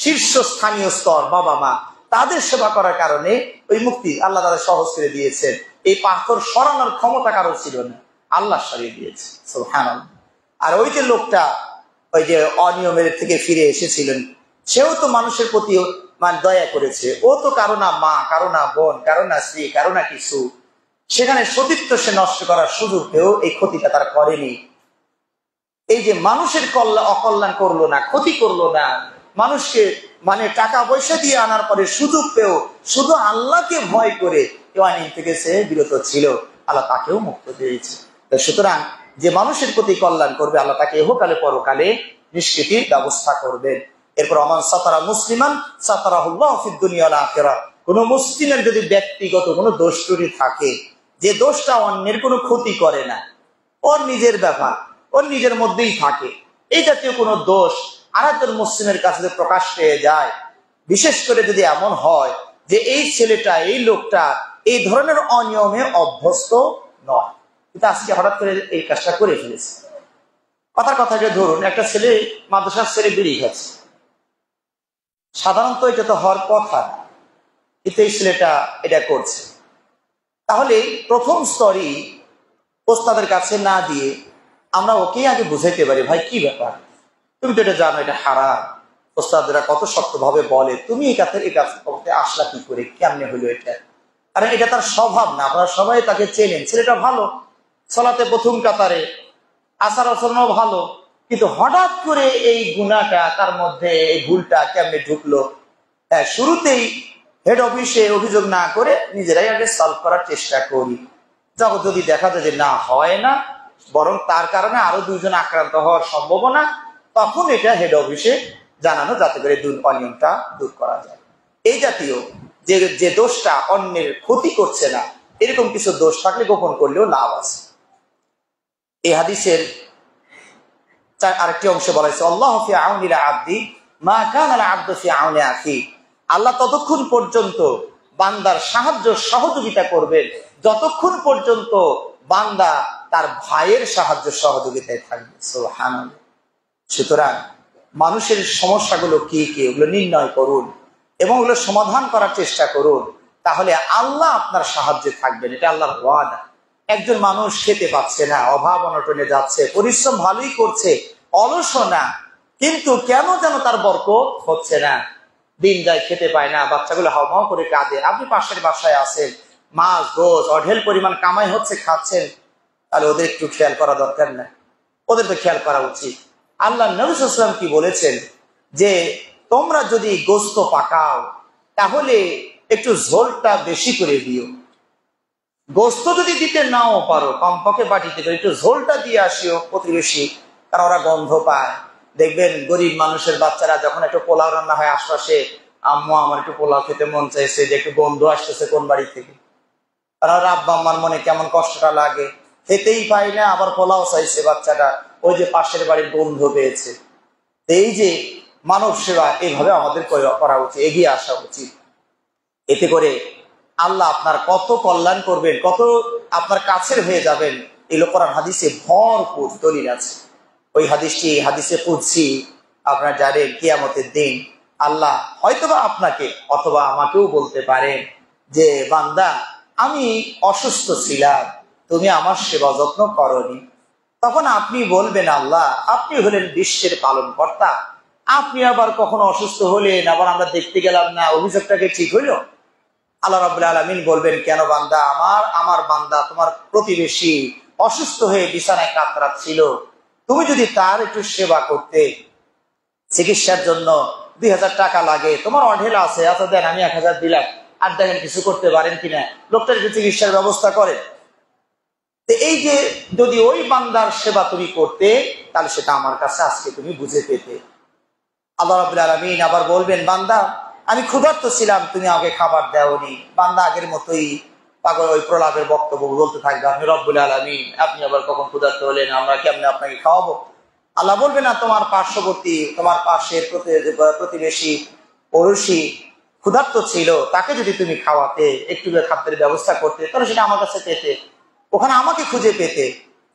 শীর্ষস্থানীয় স্তর বাবা মা, তাদের সেবা করার কারণে ওই মুক্তি আল্লাহ তাদের সহজ করে দিয়েছেন। এই পাথর সরানোর ক্ষমতা কারো ছিল না, আল্লাহ সরিয়ে দিয়েছে। সুবহানাল্লাহ। আর ওই যে লোকটা ওই যে অনিয়মের থেকে ফিরে এসেছিলেন, সেও তো মানুষের প্রতি মানে দয়া করেছে। ও তো কারো না মা, কারো না বোন, কারো না স্ত্রী, কারো না কিছু, সেখানে সতীত্ব সে নষ্ট করার সুযোগ পেয়েও এই ক্ষতিটা তারা করেনি। এই যে মানুষের অকল্যাণ করলো না, ক্ষতি করলো না, মানুষকে মানে টাকা পয়সা দিয়ে আনার পরে সুযোগ পেয়েও শুধু আল্লাহকে ভয় করে আইন থেকে সে বিরত ছিল, আল্লাহ তাকেও মুক্ত দিয়েছে। সুতরাং যে মানুষের প্রতি কল্যাণ করবে, আল্লাহ তাকে ইহকালে পরকালে নিষ্কৃতির ব্যবস্থা করবেন। এরপর আমান সাতারা মুসলিমান সাতারাহুল্লাহ ফিদ দুনিয়া ওয়াল আখিরাহ। কোন মুসলিমের যদি ব্যক্তিগত কোনো দোষ ত্রুটি থাকে, যে দোষটা অন্যের কোনো ক্ষতি করে না, ওর নিজের ব্যাপার, ওর নিজের মধ্যেই থাকে, এই জাতীয় কোনো দোষ আরেকজন মুসলিমের কাছে প্রকাশ পেয়ে যায়, বিশেষ করে যদি এমন হয় যে এই ছেলেটা, এই লোকটা এই ধরনের অনিয়মে অভ্যস্ত নয়, কিন্তু আজকে হঠাৎ করে এই কাজটা করে ফেলেছে। কথার কথা যে ধরুন, একটা ছেলে মাদ্রাসার ছেলে বিড়ি খাচ্ছে, সাধারণত এটা তো হওয়ার কথা না, কিন্তু এই ছেলেটা এটা করছে। তাহলে প্রথম স্তরই ওস্তাদের কাছে না দিয়ে আমরা ওকেই আগে বুঝাইতে পারি, ভাই কি ব্যাপার, তুমি তো এটা জানো এটা হারাম, ওস্তাদরা কত শক্তভাবে বলে, তুমি এই কাজ করতে আসলা কি করে, কেমনে হলো এটা? কারণ এটা তার স্বভাব না, আপনারা সবাই তাকে চেনেন, ছেলেটা ভালো, সালাতে প্রথম কাতারে, আচার আচরণও ভালো, কিন্তু হঠাৎ করে এই গুনাহটা তার মধ্যে, এই ভুলটা কেমনে ঢুকলো? শুরুতেই হেড অফিসে অভিযোগ না করে নিজেরাই আগে সলভ করার চেষ্টা করি। যখন যদি দেখা যায় যে না হয় না, বরং তার কারণে আরো 2 জন আক্রান্ত হওয়ার সম্ভাবনা, তখন এটা হেড অফিসে জানানো, যাতে করে অনিয়মটা দূর করা যায়। এই জাতীয় যে দোষটা অন্যের ক্ষতি করছে না, এরকম কিছু দোষ থাকলে গোপন করলেও লাভ আছে। এই হাদিসের আরেকটি অংশে বলা হয়েছে, আল্লাহু ফি আউনিল আবদি মা কানা আল আবদু ফি আউনি আখি। আল্লাহ ততক্ষণ পর্যন্ত বান্দার সাহায্য সহযোগিতা করবেন যতক্ষণ পর্যন্ত বান্দা তার ভাইয়ের সাহায্য সহযোগিতায় থাকবে। সুবহানাল্লাহ। সুতরাং মানুষের সমস্যাগুলো কি কি, ওগুলো নির্ণয় করুন এবং ওগুলো সমাধান করার চেষ্টা করুন, তাহলে আল্লাহ আপনার সাহায্যে থাকবেন। এটা আল্লাহর ওয়াদা। একজন মানুষ খেতে পাচ্ছে না, অভাব অনটনে যাচ্ছে, পরিশ্রম ভালোই করছে, অলস না, কিন্তু কেন যেন তার বরকত হচ্ছে না, দিন যায় খেতে পায় না, বাচ্চাগুলো হাওমাও করে কাঁদে, আপনি পাশের বাসায় আছেন, মাছ গোছ অঢেল পরিমাণ কামাই হচ্ছে, খাচ্ছেন, তাহলে ওদের একটু খেয়াল করা দরকার না? ওদের তো খেয়াল করা উচিত। আল্লাহ নবী সাল্লাল্লাহু আলাইহি ওয়াসাল্লাম কি বলেছেন যে তোমরা যদি গোস্ত পাকাও তাহলে একটু ঝোলটা বেশি করে দিও, গোস্ত যদি দিতে নাও পারো কমপক্ষে বাটিতে করে একটু ঝোলটা দিয়ে আসিও প্রতিবেশী, কারণ ওরা গন্ধ পায়। দেখবেন গরিব মানুষের বাচ্চারা যখন একটু পোলাও রান্না হয়, আশপাশে আম্মু আমার একটু পোলাও খেতে মন চাইছে, যে একটু গন্ধ আসতেছে কোন বাড়ি থেকে, কারণ ওর আব্বা আম্মার মনে কেমন কষ্টটা লাগে, খেতেই পাই না, আবার পোলাও চাইছে বাচ্চাটা, ওই যে পাশের বাড়ির গন্ধ পেয়েছে। এই যে মানব সেবা, এইভাবে আমাদের করা উচিত, এগিয়ে আসা উচিত। এতে করে আল্লাহ আপনার কত কল্যাণ করবেন, কত আপনার কাছের হয়ে যাবেন, এগুলো কোরআন হাদিসে ভরপুর দলিল আছে। ওই হাদিসটি হাদিসে কুদসি, আপনার জানেন কিয়ামতের দিন আল্লাহ হয়তোবা আপনাকে অথবা আমাকেও বলতে পারেন যে বান্দা আমি অসুস্থ ছিলাম, তুমি আমার সেবা যত্ন করনি। তখন আপনি বলবেন আল্লাহ আপনি হলেন বিশ্বের পালনকর্তা, আপনি আবার কখনো অসুস্থ হলেন, আবার আমরা দেখতে গেলাম না, অভিযোগটাকে ঠিক হইল? আল্লাহ রাব্বুল আলামিন বলবেন, কেন বান্দা আমার বান্দা তোমার প্রতিবেশী অসুস্থ হয়ে বিছানায় কাতরাচ্ছিল, তুমি যদি তার একটু সেবা করতে, চিকিৎসার জন্য 2000 টাকা লাগে, তোমার অঢেলা আছে, আচ্ছা দেন আমি 1000 দিলাম, আর দেখেন কিছু করতে পারেন কিনা, লোকটার একটু চিকিৎসার ব্যবস্থা করে। এই যে যদি ওই বান্দার সেবা তুমি করতে, তাহলে সেটা আমার কাছে আজকে তুমি বুঝে পেতে। আল্লাহ রাব্বুল আলামিন আবার বলবেন, বান্দা আমি ক্ষুধার্ত ছিলাম, তুমি আমাকে খাবার দেওনি। বান্দা আগের মতোই পাগল ওই প্রলাপের বক্তব্য বলতে থাকবে, আপনি রব্বুল আলামিন, আপনি আবার কখন ক্ষুধার্ত হলেন, আমরা কেমনে আপনাকে খাওয়াবো? আল্লাহ বলবে না, তোমার পার্শ্ববর্তী, তোমার পাশের প্রতিবেশী পড়োশী ক্ষুধার্ত ছিল, তাকে যদি তুমি খাওয়াতে, একটু খাদ্যের ব্যবস্থা করতে, তাহলে সেটা আমার কাছে পেতে, ওখানে আমাকে খুঁজে পেতে।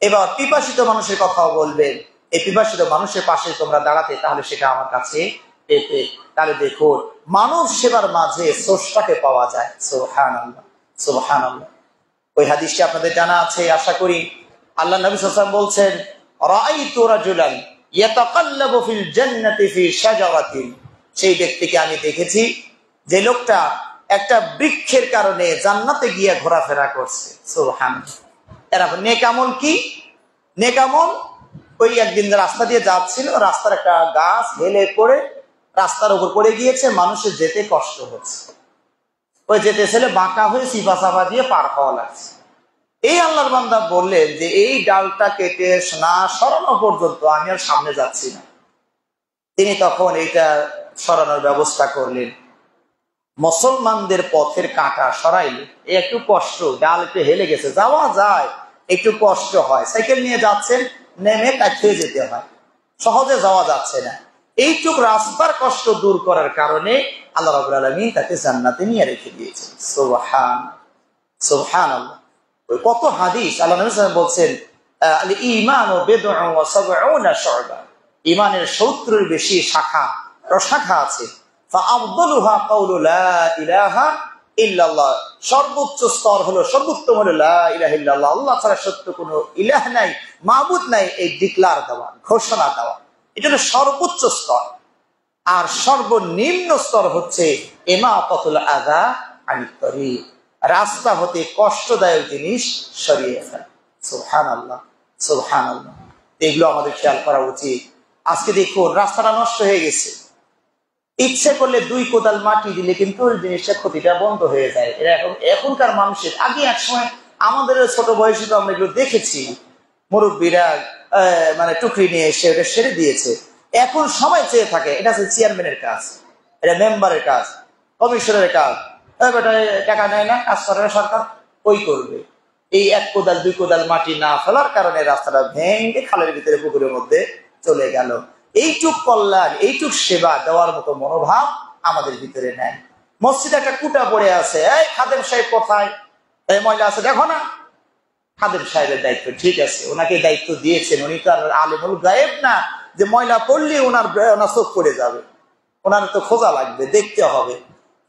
এবার পিপাসিত মানুষের কথাও বলবেন, এই পিপাসিত মানুষের পাশে তোমরা দাঁড়াতে, তাহলে সেটা আমার কাছে পেতে। তাহলে দেখো, মানব সেবার মাঝে স্রষ্টাকে পাওয়া যায়। সুবহানাল্লাহ, সুবহানাল্লাহ। ওই হাদিসটি আপনাদের জানা আছে আশা করি। আল্লাহ নবী সাল্লাল্লাহু আলাইহি ওয়াসাল্লাম বলছেন, রাআইতু রাজুলান ইয়াতাকাল্লাবু ফিল জান্নাতি ফি শাজারাতিন, সেই ব্যক্তিকে আমি দেখেছি যে লোকটা একটা বৃক্ষের কারণে জান্নাতে গিয়ে ঘোরাফেরা করছে। সুবহানাল্লাহ। এরা নেক আমল কি? নেক আমল, ওই একদিন রাস্তা দিয়ে যাচ্ছিল, রাস্তার একটা গাছ হেলে পড়ে রাস্তার উপর পড়ে গিয়েছে, মানুষের যেতে কষ্ট হচ্ছে, ওই যেতে ছেলে বাঁকা হয়ে চিপা চাপা দিয়ে পার হওয়া লাগছে। এই আল্লাহর বান্দা বললেন যে এই ডালটা কেটে না সরানো পর্যন্ত আমি আর সামনে যাচ্ছি না। তিনি তখন এইটা সরানোর ব্যবস্থা করলেন, মুসলমানদের পথের কাঁটা সরাইলেন। এই একটু কষ্ট, ডাল একটু হেলে গেছে, যাওয়া যায়, একটু কষ্ট হয়, সাইকেল নিয়ে যাচ্ছেন, নেমে কাটতে যেতে হয়, সহজে যাওয়া যাচ্ছে না। এইটুক রাস্তার কষ্ট দূর করার কারণে আল্লাহ রাব্বুল আলামিন তাকে জান্নাতে নিয়ে রেখে দিয়েছেন। সুবহানাল্লাহ। কত হাদিস আল্লাহ নবী সাল্লাল্লাহু আলাইহি ওয়াসাল্লাম বলছেন, আল ঈমানু বিদ'উন ওয়া সাব'উনা শু'বা, ঈমানের 70 এর বেশি শাখা প্রশাখা আছে। ফাআফদালুহা কাউলু লা ইলাহা ইল্লাল্লাহ, সর্বোচ্চ স্তর হলো, সর্বোত্তম হলো লা ইলাহা ইল্লাল্লাহ, আল্লাহ ছাড়া সত্য কোনো ইলাহ নাই, মাবুদ নাই, এই ডিক্লার দেওয়া, ঘোষণা দেওয়া, এটা হলো সর্বোচ্চ স্তর। আর সর্বনিম্ন স্তর হচ্ছে ইমাতাতুল আযা আনিত তরিক, রাস্তা হতে কষ্টদায়ক জিনিস সরিয়ে ফেলা। সুবহানাল্লাহ, সুবহানাল্লাহ। এগুলো আমাদের খেয়াল করা উচিত। আজকে দেখুন, রাস্তাটা নষ্ট হয়ে গেছে, ইচ্ছে করলে 2 কোদাল মাটি দিলে কিন্তু ওই জিনিসটা, ক্ষতিটা বন্ধ হয়ে যায়। এরা এখনকার মানুষের, আগে এক সময় আমাদের ছোট বয়সে তো আমরা এগুলো দেখেছি, মুরব্বীরা মানে টুকরি নিয়ে এসে ওটা সেরে দিয়েছে। এখন সবাই চেয়ে থাকে এটা হচ্ছে চেয়ারম্যানের কাজ, এটা মেম্বারের কাজ, কমিশনের কাজ, টাকা নেয় না, কাজ করে সরকার, ওই করবে। এই 1 কোদাল 2 কোদাল মাটি না ফেলার কারণে রাস্তাটা ভেঙে খালের ভিতরে, পুকুরের মধ্যে চলে গেল। এইটুক কল্যাণ, এইটুক সেবা দেওয়ার মতো মনোভাব আমাদের ভিতরে নেয়। মসজিদে একটা কুটা পড়ে আছে, এই খাদেম সাহেব কোথায়, এই ময়লা আছে দেখো না। খাদেম সাহেবের দায়িত্ব, ঠিক আছে, ওনাকে দায়িত্ব দিয়েছেন, উনি তো আর আলিমুল গায়েব না যে ময়লা পড়লে ওনার চোখ পড়ে যাবে, ওনার তো খোঁজা লাগবে, দেখতে হবে।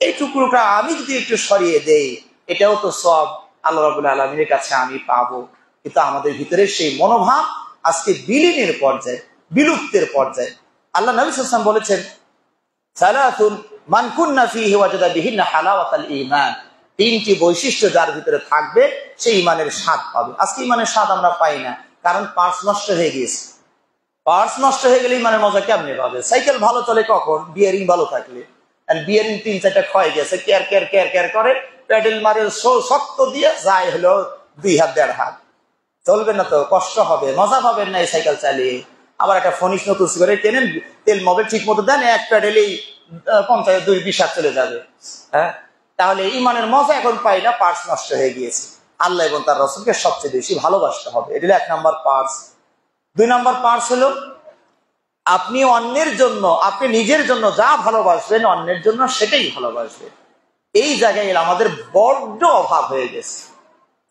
এই টুকরোটা আমি যদি একটু সরিয়ে দেই, এটাও তো সব আল্লাহ রাব্বুল আলামিনের কাছে আমি পাবো। কিন্তু আমাদের ভিতরে সেই মনোভাব আজকে বিলীনের পর্যায়ে, বিলুপ্তের পর্যায়ে। আল্লাহ নবী সাল্লাল্লাহু আলাইহি ওয়াসাল্লাম বলেছেন, সালাতুন মান কুন্না ফীহি ওয়াজাদা বিহিন্না হালাওয়াতাল ঈমান, 3টি বৈশিষ্ট্য যার ভিতরে থাকবে সে ঈমানের স্বাদ পাবে। আজকে ঈমানের স্বাদ আমরা পাই না, কারণ পার্টস নষ্ট হয়ে গিয়েছে। পার্টস নষ্ট হয়ে গেলে ঈমানের মজা কেমনে পাবে? সাইকেল ভালো চলে কখন? বিয়ারিং ভালো থাকলে। আর বিয়ারিং 3-4টা ক্ষয় গেছে, কেয়ার কেয়ার কেয়ার কেয়ার করে, প্যাডেল মারে শক্ত দিয়ে যায় হলো 2 হাত 1.5 হাত, চলবে না তো, কষ্ট হবে, মজা পাবেন না এই সাইকেল চালিয়ে। আবার একটা ফনিশ নতুন সিগারেট কেনেন, তেল মোবিল ঠিক মতো দেন, এক প্যাডেলেই 50-20 হাত চলে যাবে। হ্যাঁ, তাহলে ঈমানের মজা এখন পাই না, পার্টস নষ্ট হয়ে গিয়েছে। আল্লাহ এবং তার রাসূলকে সবচেয়ে বেশি ভালোবাসতে হবে, এটা হলো 1 নম্বর পার্টস। 2 নম্বর পার্টস হলো আপনি অন্যের জন্য, আপনি নিজের জন্য যা ভালোবাসবেন, অন্যের জন্য সেটাই ভালোবাসবেন। এই জায়গায় আমাদের বড্ড অভাব হয়ে গেছে।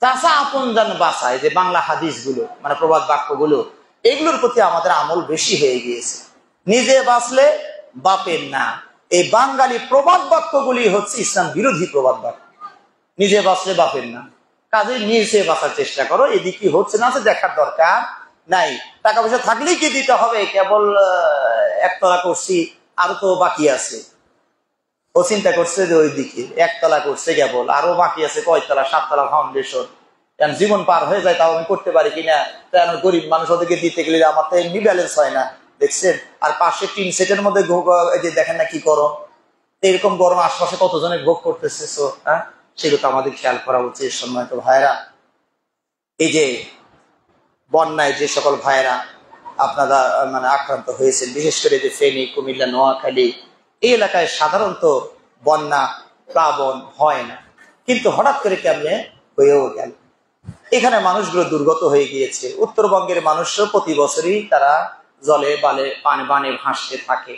চাচা আপন জান বাসায়, যে বাংলা হাদিসগুলো, মানে প্রবাদ বাক্যগুলো, এগুলোর প্রতি আমাদের আমল বেশি হয়ে গিয়েছে। নিজে বাঁচলে বাপের না, এই বাঙালি প্রবাদ বাক্যগুলি হচ্ছে ইসলাম বিরোধী প্রবাদ বাক্য। নিজে বাঁচলে বাপের না, কাজে নিজে বাঁচার চেষ্টা করো, এদিকে হচ্ছে না দেখার দরকার নাই। টাকা পয়সা থাকলেই কি দিতে হবে, কেবল একতলা করছি আরো তো বাকি আছে। ও চিন্তা করছে যে ওই দিকে একতলা করছে কেবল, আরো বাকি আছে কয়তলা, 7 তলা ফাউন্ডেশন। জীবন পার হয়ে যায় তাও আমি করতে পারি কিনা, গরিব মানুষ ওদেরকে দিতে গেলে আমার তো এমনি ব্যালেন্স হয় না, দেখছেন। আর পাশে টিন সেটের মধ্যে দেখেন না কি গরম, এরকম গরম আশপাশে কতজনের ভোগ করতেছে। হ্যাঁ, সেগুলো তো আমাদের খেয়াল করা উচিত। সম্মানিত ভাইরা, এই যে বন্যায় যে সকল ভাইরা আপনারা আক্রান্ত হয়েছেন, বিশেষ করে যে ফেনী, কুমিল্লা, নোয়াখালী এই এলাকায় সাধারণত বন্যা প্লাবন হয় না, কিন্তু হঠাৎ করে কেমনে হয়েও গেল। এখানে মানুষগুলো দুর্গত হয়ে গিয়েছে। উত্তরবঙ্গের মানুষও প্রতি বছরই তারা জলে বালে বানে ভাসতে থাকে।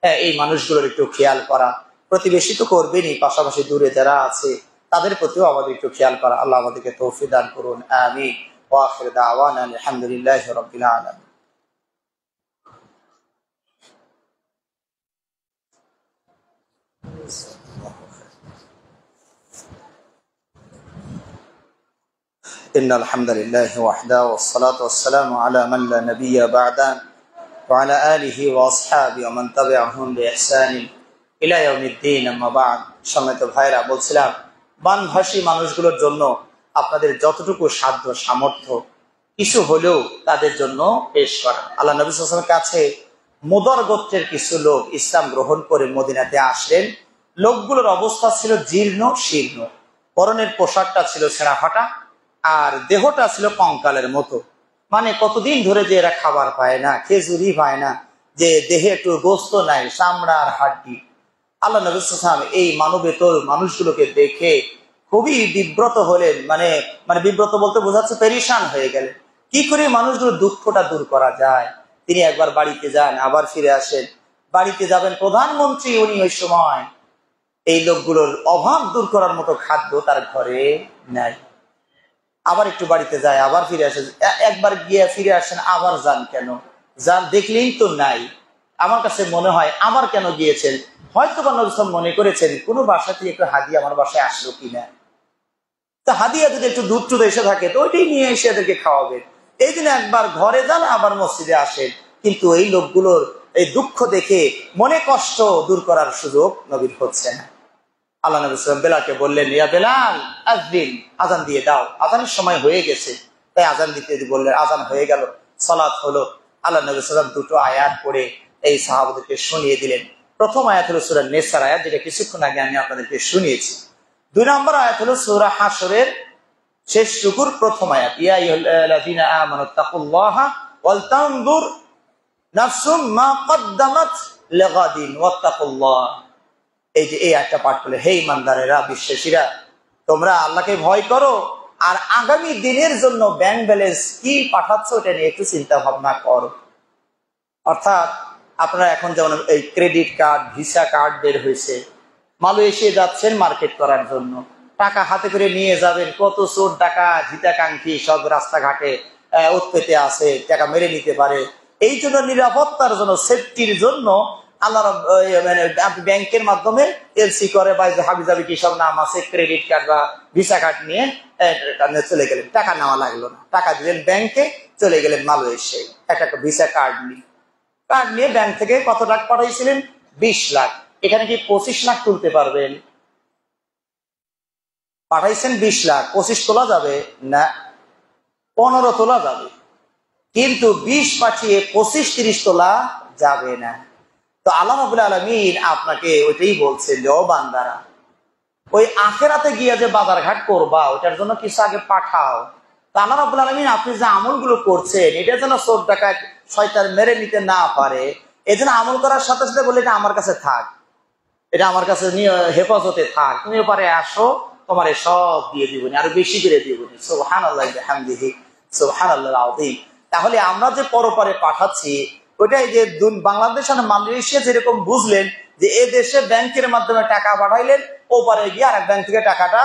হ্যাঁ, এই মানুষগুলোর একটু খেয়াল করা, প্রতিবেশী তো করবেনই, পাশাপাশি দূরে যারা আছে তাদের প্রতিও আমাদের একটু খেয়াল করা। আল্লাহ আমাদেরকে তৌফিক দান করুন, আমিন। ওয়া আখিরু দাওয়ানা আলহামদুলিল্লাহি রাব্বিল আলামিন। إن الحمد لله وحده والصلاة والسلام على من لا نبي بعده وعلى آله وأصحابه ومن تبعهم بإحسان إلى يوم الدين أما بعد। সম্মানিত ভাইরা, বলছিলাম বানভাসী মানুষগুলোর জন্য আপনাদের যতটুকু সাধ্য সামর্থ্য কিছু হলেও তাদের জন্য পেশ করা। আল্লাহ নবী সাল্লাল্লাহু আলাইহি ওয়াসাল্লামের কাছে মুদর গোত্রের কিছু লোক ইসলাম গ্রহণ করে মদিনাতে আসলেন। লোকগুলোর অবস্থা ছিল জীর্ণ শীর্ণ, পরনের পোশাকটা ছিল ছেঁড়া ফাটা, আর দেহটা ছিল কঙ্কালের মতো। কতদিন ধরে যে এরা খাবার পায় না, খেজুরি পায় না, যে দেহে একটু গোস্ত নাই, চামড়া আর হাড্ডি। আল্লাহ নবী সাল্লাল্লাহু আলাইহি ওয়াসাল্লাম এই মানবেতর মানুষগুলোকে দেখে খুবই বিব্রত হলেন। বিব্রত বলতে বোঝাচ্ছে পেরেশান হয়ে গেলেন। কি করে মানুষগুলোর দুঃখটা দূর করা যায়। তিনি একবার বাড়িতে যান, আবার ফিরে আসেন। বাড়িতে যাবেন প্রধানমন্ত্রী, উনি ওই সময় এই লোকগুলোর অভাব দূর করার মতো খাদ্য তার ঘরে নাই। আবার একটু বাড়িতে যায়, আবার ফিরে আসেন। একবার গিয়ে ফিরে আসেন, আবার যান। কেন যান? দেখলেই তো নাই। আমার কাছে মনে হয় আবার কেন গিয়েছেন, হয়তো বা নবী সাল্লাল্লাহু আলাইহি ওয়াসাল্লাম মনে করেছেন কোনো বাসা থেকে একটু হাদিয়া আমার বাসায় আসলো কিনা, তো হাদিয়া যদি একটু দুধ টুধ এসে থাকে তো ওইটাই নিয়ে এসে এদেরকে খাওয়াবেন। এই জন্য একবার ঘরে যান, আবার মসজিদে আসেন। কিন্তু এই লোকগুলোর এই দুঃখ দেখে মনে কষ্ট দূর করার সুযোগ নবীর হচ্ছে না। আল্লাহ নবী সাল্লাল্লাহু আলাইহি ওয়াসাল্লাম বেলালকে বললেন, ইয়া বেলাল আযিন, আযান দিয়ে দাও, আযানের সময় হয়ে গেছে। তাই আযান দিতে বললেন, আযান হয়ে গেল, সালাত হলো। আল্লাহ নবী সাল্লাল্লাহু আলাইহি ওয়াসাল্লাম দুটো আয়াত পড়ে এই সাহাবাদেরকে শুনিয়ে দিলেন। প্রথম আয়াত হলো সূরা নিসার আয়াত, যেটা কিছুক্ষণ আগে আমি আপনাদেরকে শুনিয়েছি। 2 নম্বর আয়াত হলো সূরা হাশরের শেষ রুকুর প্রথম আয়াত, ইয়া আইয়ুহাল্লাযীনা আমানুত্তাকুল্লাহা ওয়াল তানজুর নাফসুম মা কদ্দামাত লিগাদিন ওয়াত্তাকুল্লাহ। এই যে এই একটা পাঠ করলে, হে ইমানদারেরা, বিশ্বাসীরা, তোমরা আল্লাহকে ভয় করো আর আগামী দিনের জন্য ব্যাংক ব্যালেন্স কি পাঠাচ্ছ এটা নিয়ে একটু চিন্তা ভাবনা করো। অর্থাৎ আপনারা এখন যেমন এই ক্রেডিট কার্ড, ভিসা কার্ড বের হয়েছে, মালয়েশিয়া যাচ্ছেন মার্কেট করার জন্য, টাকা হাতে করে নিয়ে যাবেন। কত চোর টাকা হিতাকাঙ্ক্ষী সব রাস্তাঘাটে উৎপেতে আছে, টাকা মেরে নিতে পারে। এই জন্য নিরাপত্তার জন্য, সেফটির জন্য আল্লাহ আপনি ব্যাংকের মাধ্যমে এলসি করে বা হাবিজাবি কি সব নাম আছে, ক্রেডিট কার্ড বা ভিসা কার্ড নিয়ে চলে গেলেন। টাকা নেওয়া লাগলো না, টাকা দিলেন ব্যাংকে, চলে গেলেন মালয়েশিয়ায় একটা ভিসা কার্ড নিয়ে। কার্ড নিয়ে ব্যাংক থেকে কত টাকা পাঠাইছিলেন? 20 লাখ। এখানে কি 25 লাখ তুলতে পারবেন? পাঠাইছেন 20 লাখ, 25 তোলা যাবে না, 15 তোলা যাবে, কিন্তু 20 পাঠিয়ে 25-30 তোলা যাবে না। তো আল্লাহ রাব্বুল আলামিন আপনাকে ওইটাই বলছেন যে, ও বান্দারা, ওই আখিরাতে গিয়ে যে বাজারঘাট করবা ওইটার জন্য কিছু আগে পাঠাও। তো আল্লাহ রাব্বুল আলামিন আপনি যে আমলগুলো করছেন এটা যেন চোর ডাকাত শয়তান মেরে নিতে না পারে, এজন্য আমল করার সাথে সাথে বলে এটা আমার কাছে থাক, এটা আমার কাছে হেফাজতে থাক, তুমি এপারে আসো, তোমার সব দিয়ে দিবনি, আরো বেশি করে দিবনি। সুবহানাল্লাহি ওয়া বিহামদিহি সুবহানাল্লাহিল আযীম। তাহলে আমরা যে পরপারে পাঠাচ্ছি ওইটাই যে বাংলাদেশ আর মালয়েশিয়া যেরকম বুঝলেন যে এ দেশে ব্যাংকের মাধ্যমে টাকা পাঠাইলেন, ওপারে গিয়ে আরেক ব্যাংক থেকে টাকাটা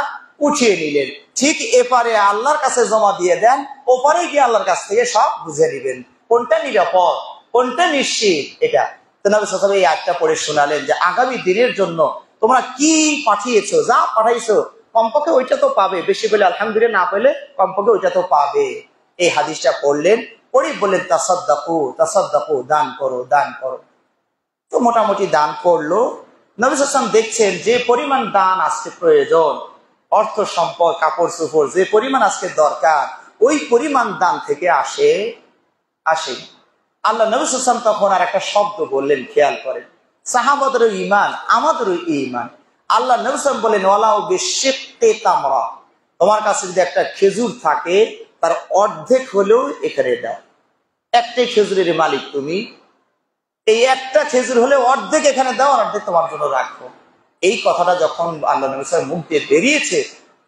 উঠিয়ে নিলেন, ঠিক এপারে আল্লাহর কাছে জমা দিয়ে দেন, ওপারে গিয়ে আল্লাহর কাছ থেকে সব বুঝে নিবেন কোনটা নিরাপদ, কোনটা নিশ্চিত। এটা তো নবী সাল্লাল্লাহু আলাইহি ওয়াসাল্লাম এই আয়াতটা পড়ে শোনালেন যে আগামী দিনের জন্য তোমরা কি পাঠিয়েছো, যা পাঠাইছো কমপক্ষে ওইটা তো পাবে, বেশি পেলে আলহামদুলিল্লাহ, না পেলে কমপক্ষে ওইটা তো পাবে। এই হাদিসটা পড়লেন, পরেই বললেন তাসাদ্দাকু তাসাদ্দাকু, দান করো দান করো। তো মোটামুটি দান করলো। নবী সাল্লাল্লাহু আলাইহি ওয়াসাল্লাম দেখছেন যে পরিমাণ দান আজকে প্রয়োজন, অর্থ সম্পদ কাপড় চোপড় যে পরিমাণ আজকে দরকার, ওই পরিমাণ দান থেকে আসে। আল্লাহ নবী সাল্লাল্লাহু আলাইহি ওয়াসাল্লাম তখন আর একটা শব্দ বললেন, খেয়াল করেন, সাহাবাদেরও ঈমান আমাদেরও ঈমান। আল্লাহ নবী সাল্লাল্লাহু আলাইহি ওয়াসাল্লাম বলেন, ওয়ালাউ বিশিক্কি তামরা, তোমার কাছে যদি একটা খেজুর থাকে তার অর্ধেক হলেও এখানে দাও। একটাই খেজুরের মালিক তুমি, এই একটা খেজুর হলে অর্ধেক এখানে দাও, অর্ধেক তোমার জন্য রাখো। এই কথাটা যখন আল্লাহ নবী সাল্লাল্লাহু আলাইহি ওয়াসাল্লাম মুখ দিয়ে বেরিয়েছে,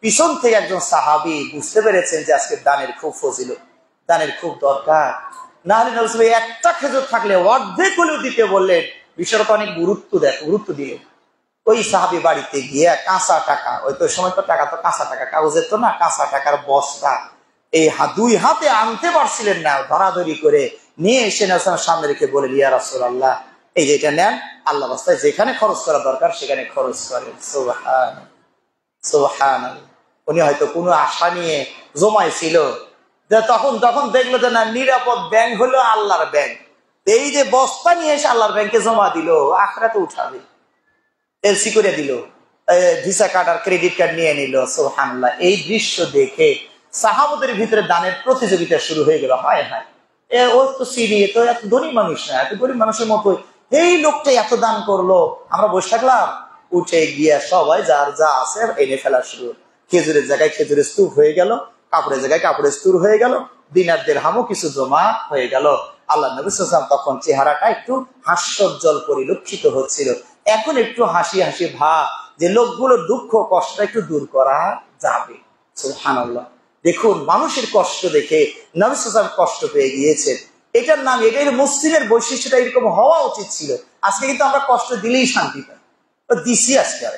পিছন থেকে একজন সাহাবী বুঝতে পেরেছেন যে আজকে দানের খুব ফজিলত, দানের খুব দরকার। না হলে নবী সাল্লাল্লাহু আলাইহি ওয়াসাল্লাম একটা খেজুর থাকলে অর্ধেক হলেও দিতে বললেন, বিষয়টা অনেক গুরুত্ব দিলেন। ওই সাহাবী বাড়িতে গিয়ে কাঁচা টাকা, ওই তো সময় তো টাকা তো কাঁচা টাকা, কাগজের তো না, কাঁচা টাকার বস্তা এই দুই হাতে আনতে পারছিলেন না, ধরাধরি করে নিয়ে এসে নবীর সামনে রেখে বলে, ইয়া রাসূলুল্লাহ, এই যে এটা নেন, আল্লাহ রাস্তায় যেখানে খরচ করা দরকার সেখানে খরচ করেন। সুবহানাল্লাহ। উনি হয়তো কোনো আশা নিয়ে জমাইছিল, যে তখন দেখলো যে না, নিরাপদ ব্যাংক হলো আল্লাহর ব্যাংক। এই যে বস্তা নিয়ে এসে আল্লাহর ব্যাংকে জমা দিল, আখিরাতে উঠাবে, এলসি করে দিল, ভিসা কার্ড আর ক্রেডিট কার্ড নিয়ে নিল। সুবহানাল্লাহ। এই দৃশ্য দেখে সাহাবাদের ভিতরে দানের প্রতিযোগিতা শুরু হয়ে গেল। হায় হায়, ও তো সিরি, তো এত ধনী মানুষ না, এত গরিব মানুষের মতোই এই লোকটা এত দান করলো, আমরা বসে থাকলাম। উঠে গিয়া সবাই যার যা আছে এনে ফেলা শুরু। খেজুরের জায়গায় খেজুরের স্তূপ হয়ে গেল, কাপড়ের জায়গায় কাপড়ের স্তূপ হয়ে গেল, দিনার দিরহামও কিছু জমা হয়ে গেল। আল্লাহ নবী সাল্লাল্লাহু আলাইহি ওয়াসাল্লাম তখন চেহারাটা একটু হাস্যোজ্জ্বল পরিলক্ষিত হচ্ছিল। এখন একটু হাসি হাসি ভাব, যে লোকগুলোর দুঃখ কষ্ট একটু দূর করা যাবে। সুবহানাল্লাহ। দেখুন, মানুষের কষ্ট দেখে নবী সাল্লাল্লাহু আলাইহি ওয়াসাল্লাম কষ্ট পেয়ে গিয়েছেন। এটার নাম, এটাই মুসলিমের বৈশিষ্ট্যটা, এরকম হওয়া উচিত ছিল। আজকে কিন্তু আমরা কষ্ট দিলেই শান্তি পাই, দিছি আজকে আর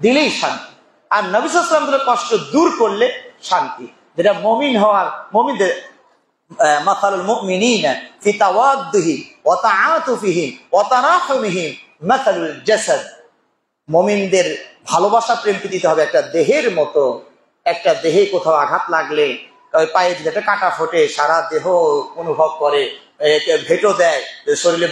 দিলেই শান্তি। আর নবী সাল্লাল্লাহু আলাইহি ওয়াসাল্লাম কষ্ট দূর করলে শান্তি, যেটা মুমিন হওয়ার, মুমিনদের মাসালুল মুমিনিনা ফি তাওয়াদ্দুহি ওয়া তাআতুফিহি ওয়া তারাহুমিহি মাসালুল জাসাদ। মুমিনদের ভালোবাসা প্রেম দিতে হবে একটা দেহের মতো। একটা দেহে কোথাও আঘাত লাগলে, পায়ে যদি একটা কাটা ফোটে, সারা দেহ অনুভব করে, ভেটো দেয়, শরীরে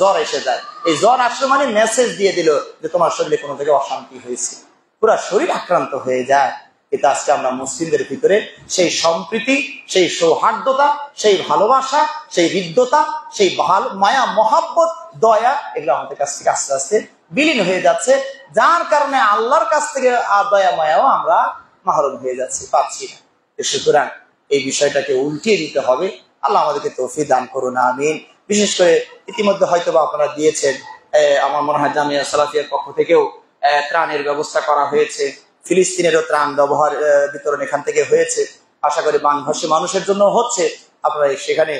জ্বর এসে যায়। এই জ্বর আসলে মানে মেসেজ দিয়ে দিল যে তোমার শরীরে কোনো থেকে অশান্তি হয়েছে, পুরো শরীর আক্রান্ত হয়ে যায়। এটা আজকে আমরা মুসলিমদের ভিতরে সেই সম্প্রীতি, সেই সৌহার্দ্যতা, সেই ভালোবাসা, সেই হৃদ্যতা, সেই মায়া মহাব্বত, দয়া, এগুলো আমাদের কাছ থেকে আস্তে আস্তে বিলীন হয়ে যাচ্ছে, যার কারণে আল্লাহর কাছ থেকে দয়া মায়াও আমরা মাহরুম হয়ে যাচ্ছি, পাচ্ছি না। সুতরাং এই বিষয়টাকে উল্টিয়ে দিতে হবে। আল্লাহ আমাদেরকে তৌফিক দান করুন, আমিন। বিশেষ করে ইতিমধ্যে হয়তো বা আপনারা দিয়েছেন, আমার মনে হয় জামিয়া সালাফিয়ার পক্ষ থেকেও ত্রাণের ব্যবস্থা করা হয়েছে। ফিলিস্তিনেরও ত্রাণ বিতরণ এখান থেকে হয়েছে। আশা করি বাংলাভাষী মানুষের জন্য হচ্ছে। আপনারা সেখানে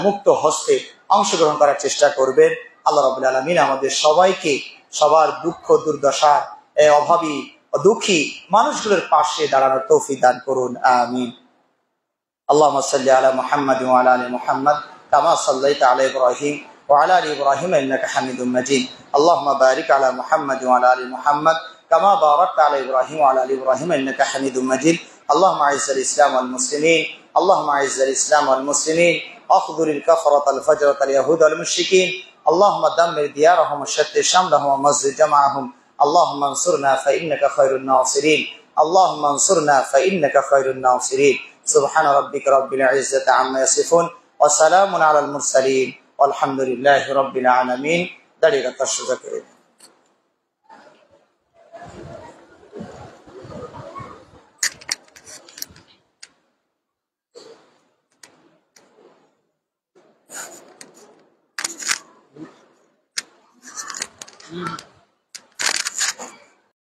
মুক্ত হস্তে অংশগ্রহণ করার চেষ্টা করবেন। আল্লাহ রাব্বুল আলামিন আমাদের সবাইকে সবার দুঃখ দুর্দশা, অভাবী দুঃখী মানুষগুলোর পাশে দাঁড়ানোর তৌফিক দান করুন, আমিন। আল্লাহুম্মা সাল্লি আলা মুহাম্মাদ ওয়া আলা আলি মুহাম্মাদ কামা সাল্লাইতা আলা ইব্রাহিম ওয়া আলা আলি ইব্রাহিম ইন্নাকা হামিদুম মাজিদ। আল্লাহুম্মা বারিক আলা মুহাম্মাদ ওয়া আলা আলি মুহাম্মাদ কামা বারাকতা আলা ইব্রাহিম ওয়া আলা আলি ইব্রাহিম ইন্নাকা হামিদুম মাজিদ। আল্লাহুম্মা আইজ্জিল ইসলাম ওয়াল মুসলিমিন, আল্লাহুম্মা আইজ্জিল ইসলাম ওয়াল মুসলিমিন, আখযুরিল কাফরাতাল ফাজরাতাল ইয়াহুদ ওয়াল মুশরিকিন, আল্লাহুম্মা দাম্মির দিয়ারহুম ওয়া শাত্তিত শামলাহুম ওয়া মাযজিদ জামাআহুম। আল্লাহুম্মা আনসুরনা ফাইন্নাকা খায়রুন নাসিরিন, আল্লাহুম্মা আনসুরনা ফাইন্নাকা খায়রুন নাসিরিন। সুবহানা রাব্বিকা রাব্বিল ইজ্জাতি আম্মা ইয়াসিফুন ওয়া সালামুন আলাল মুরসালিন ওয়ালহামদুলিল্লাহি রাব্বিল আলামিন। দাঁড়িয়ে থাকার সুযোগ করে দিন।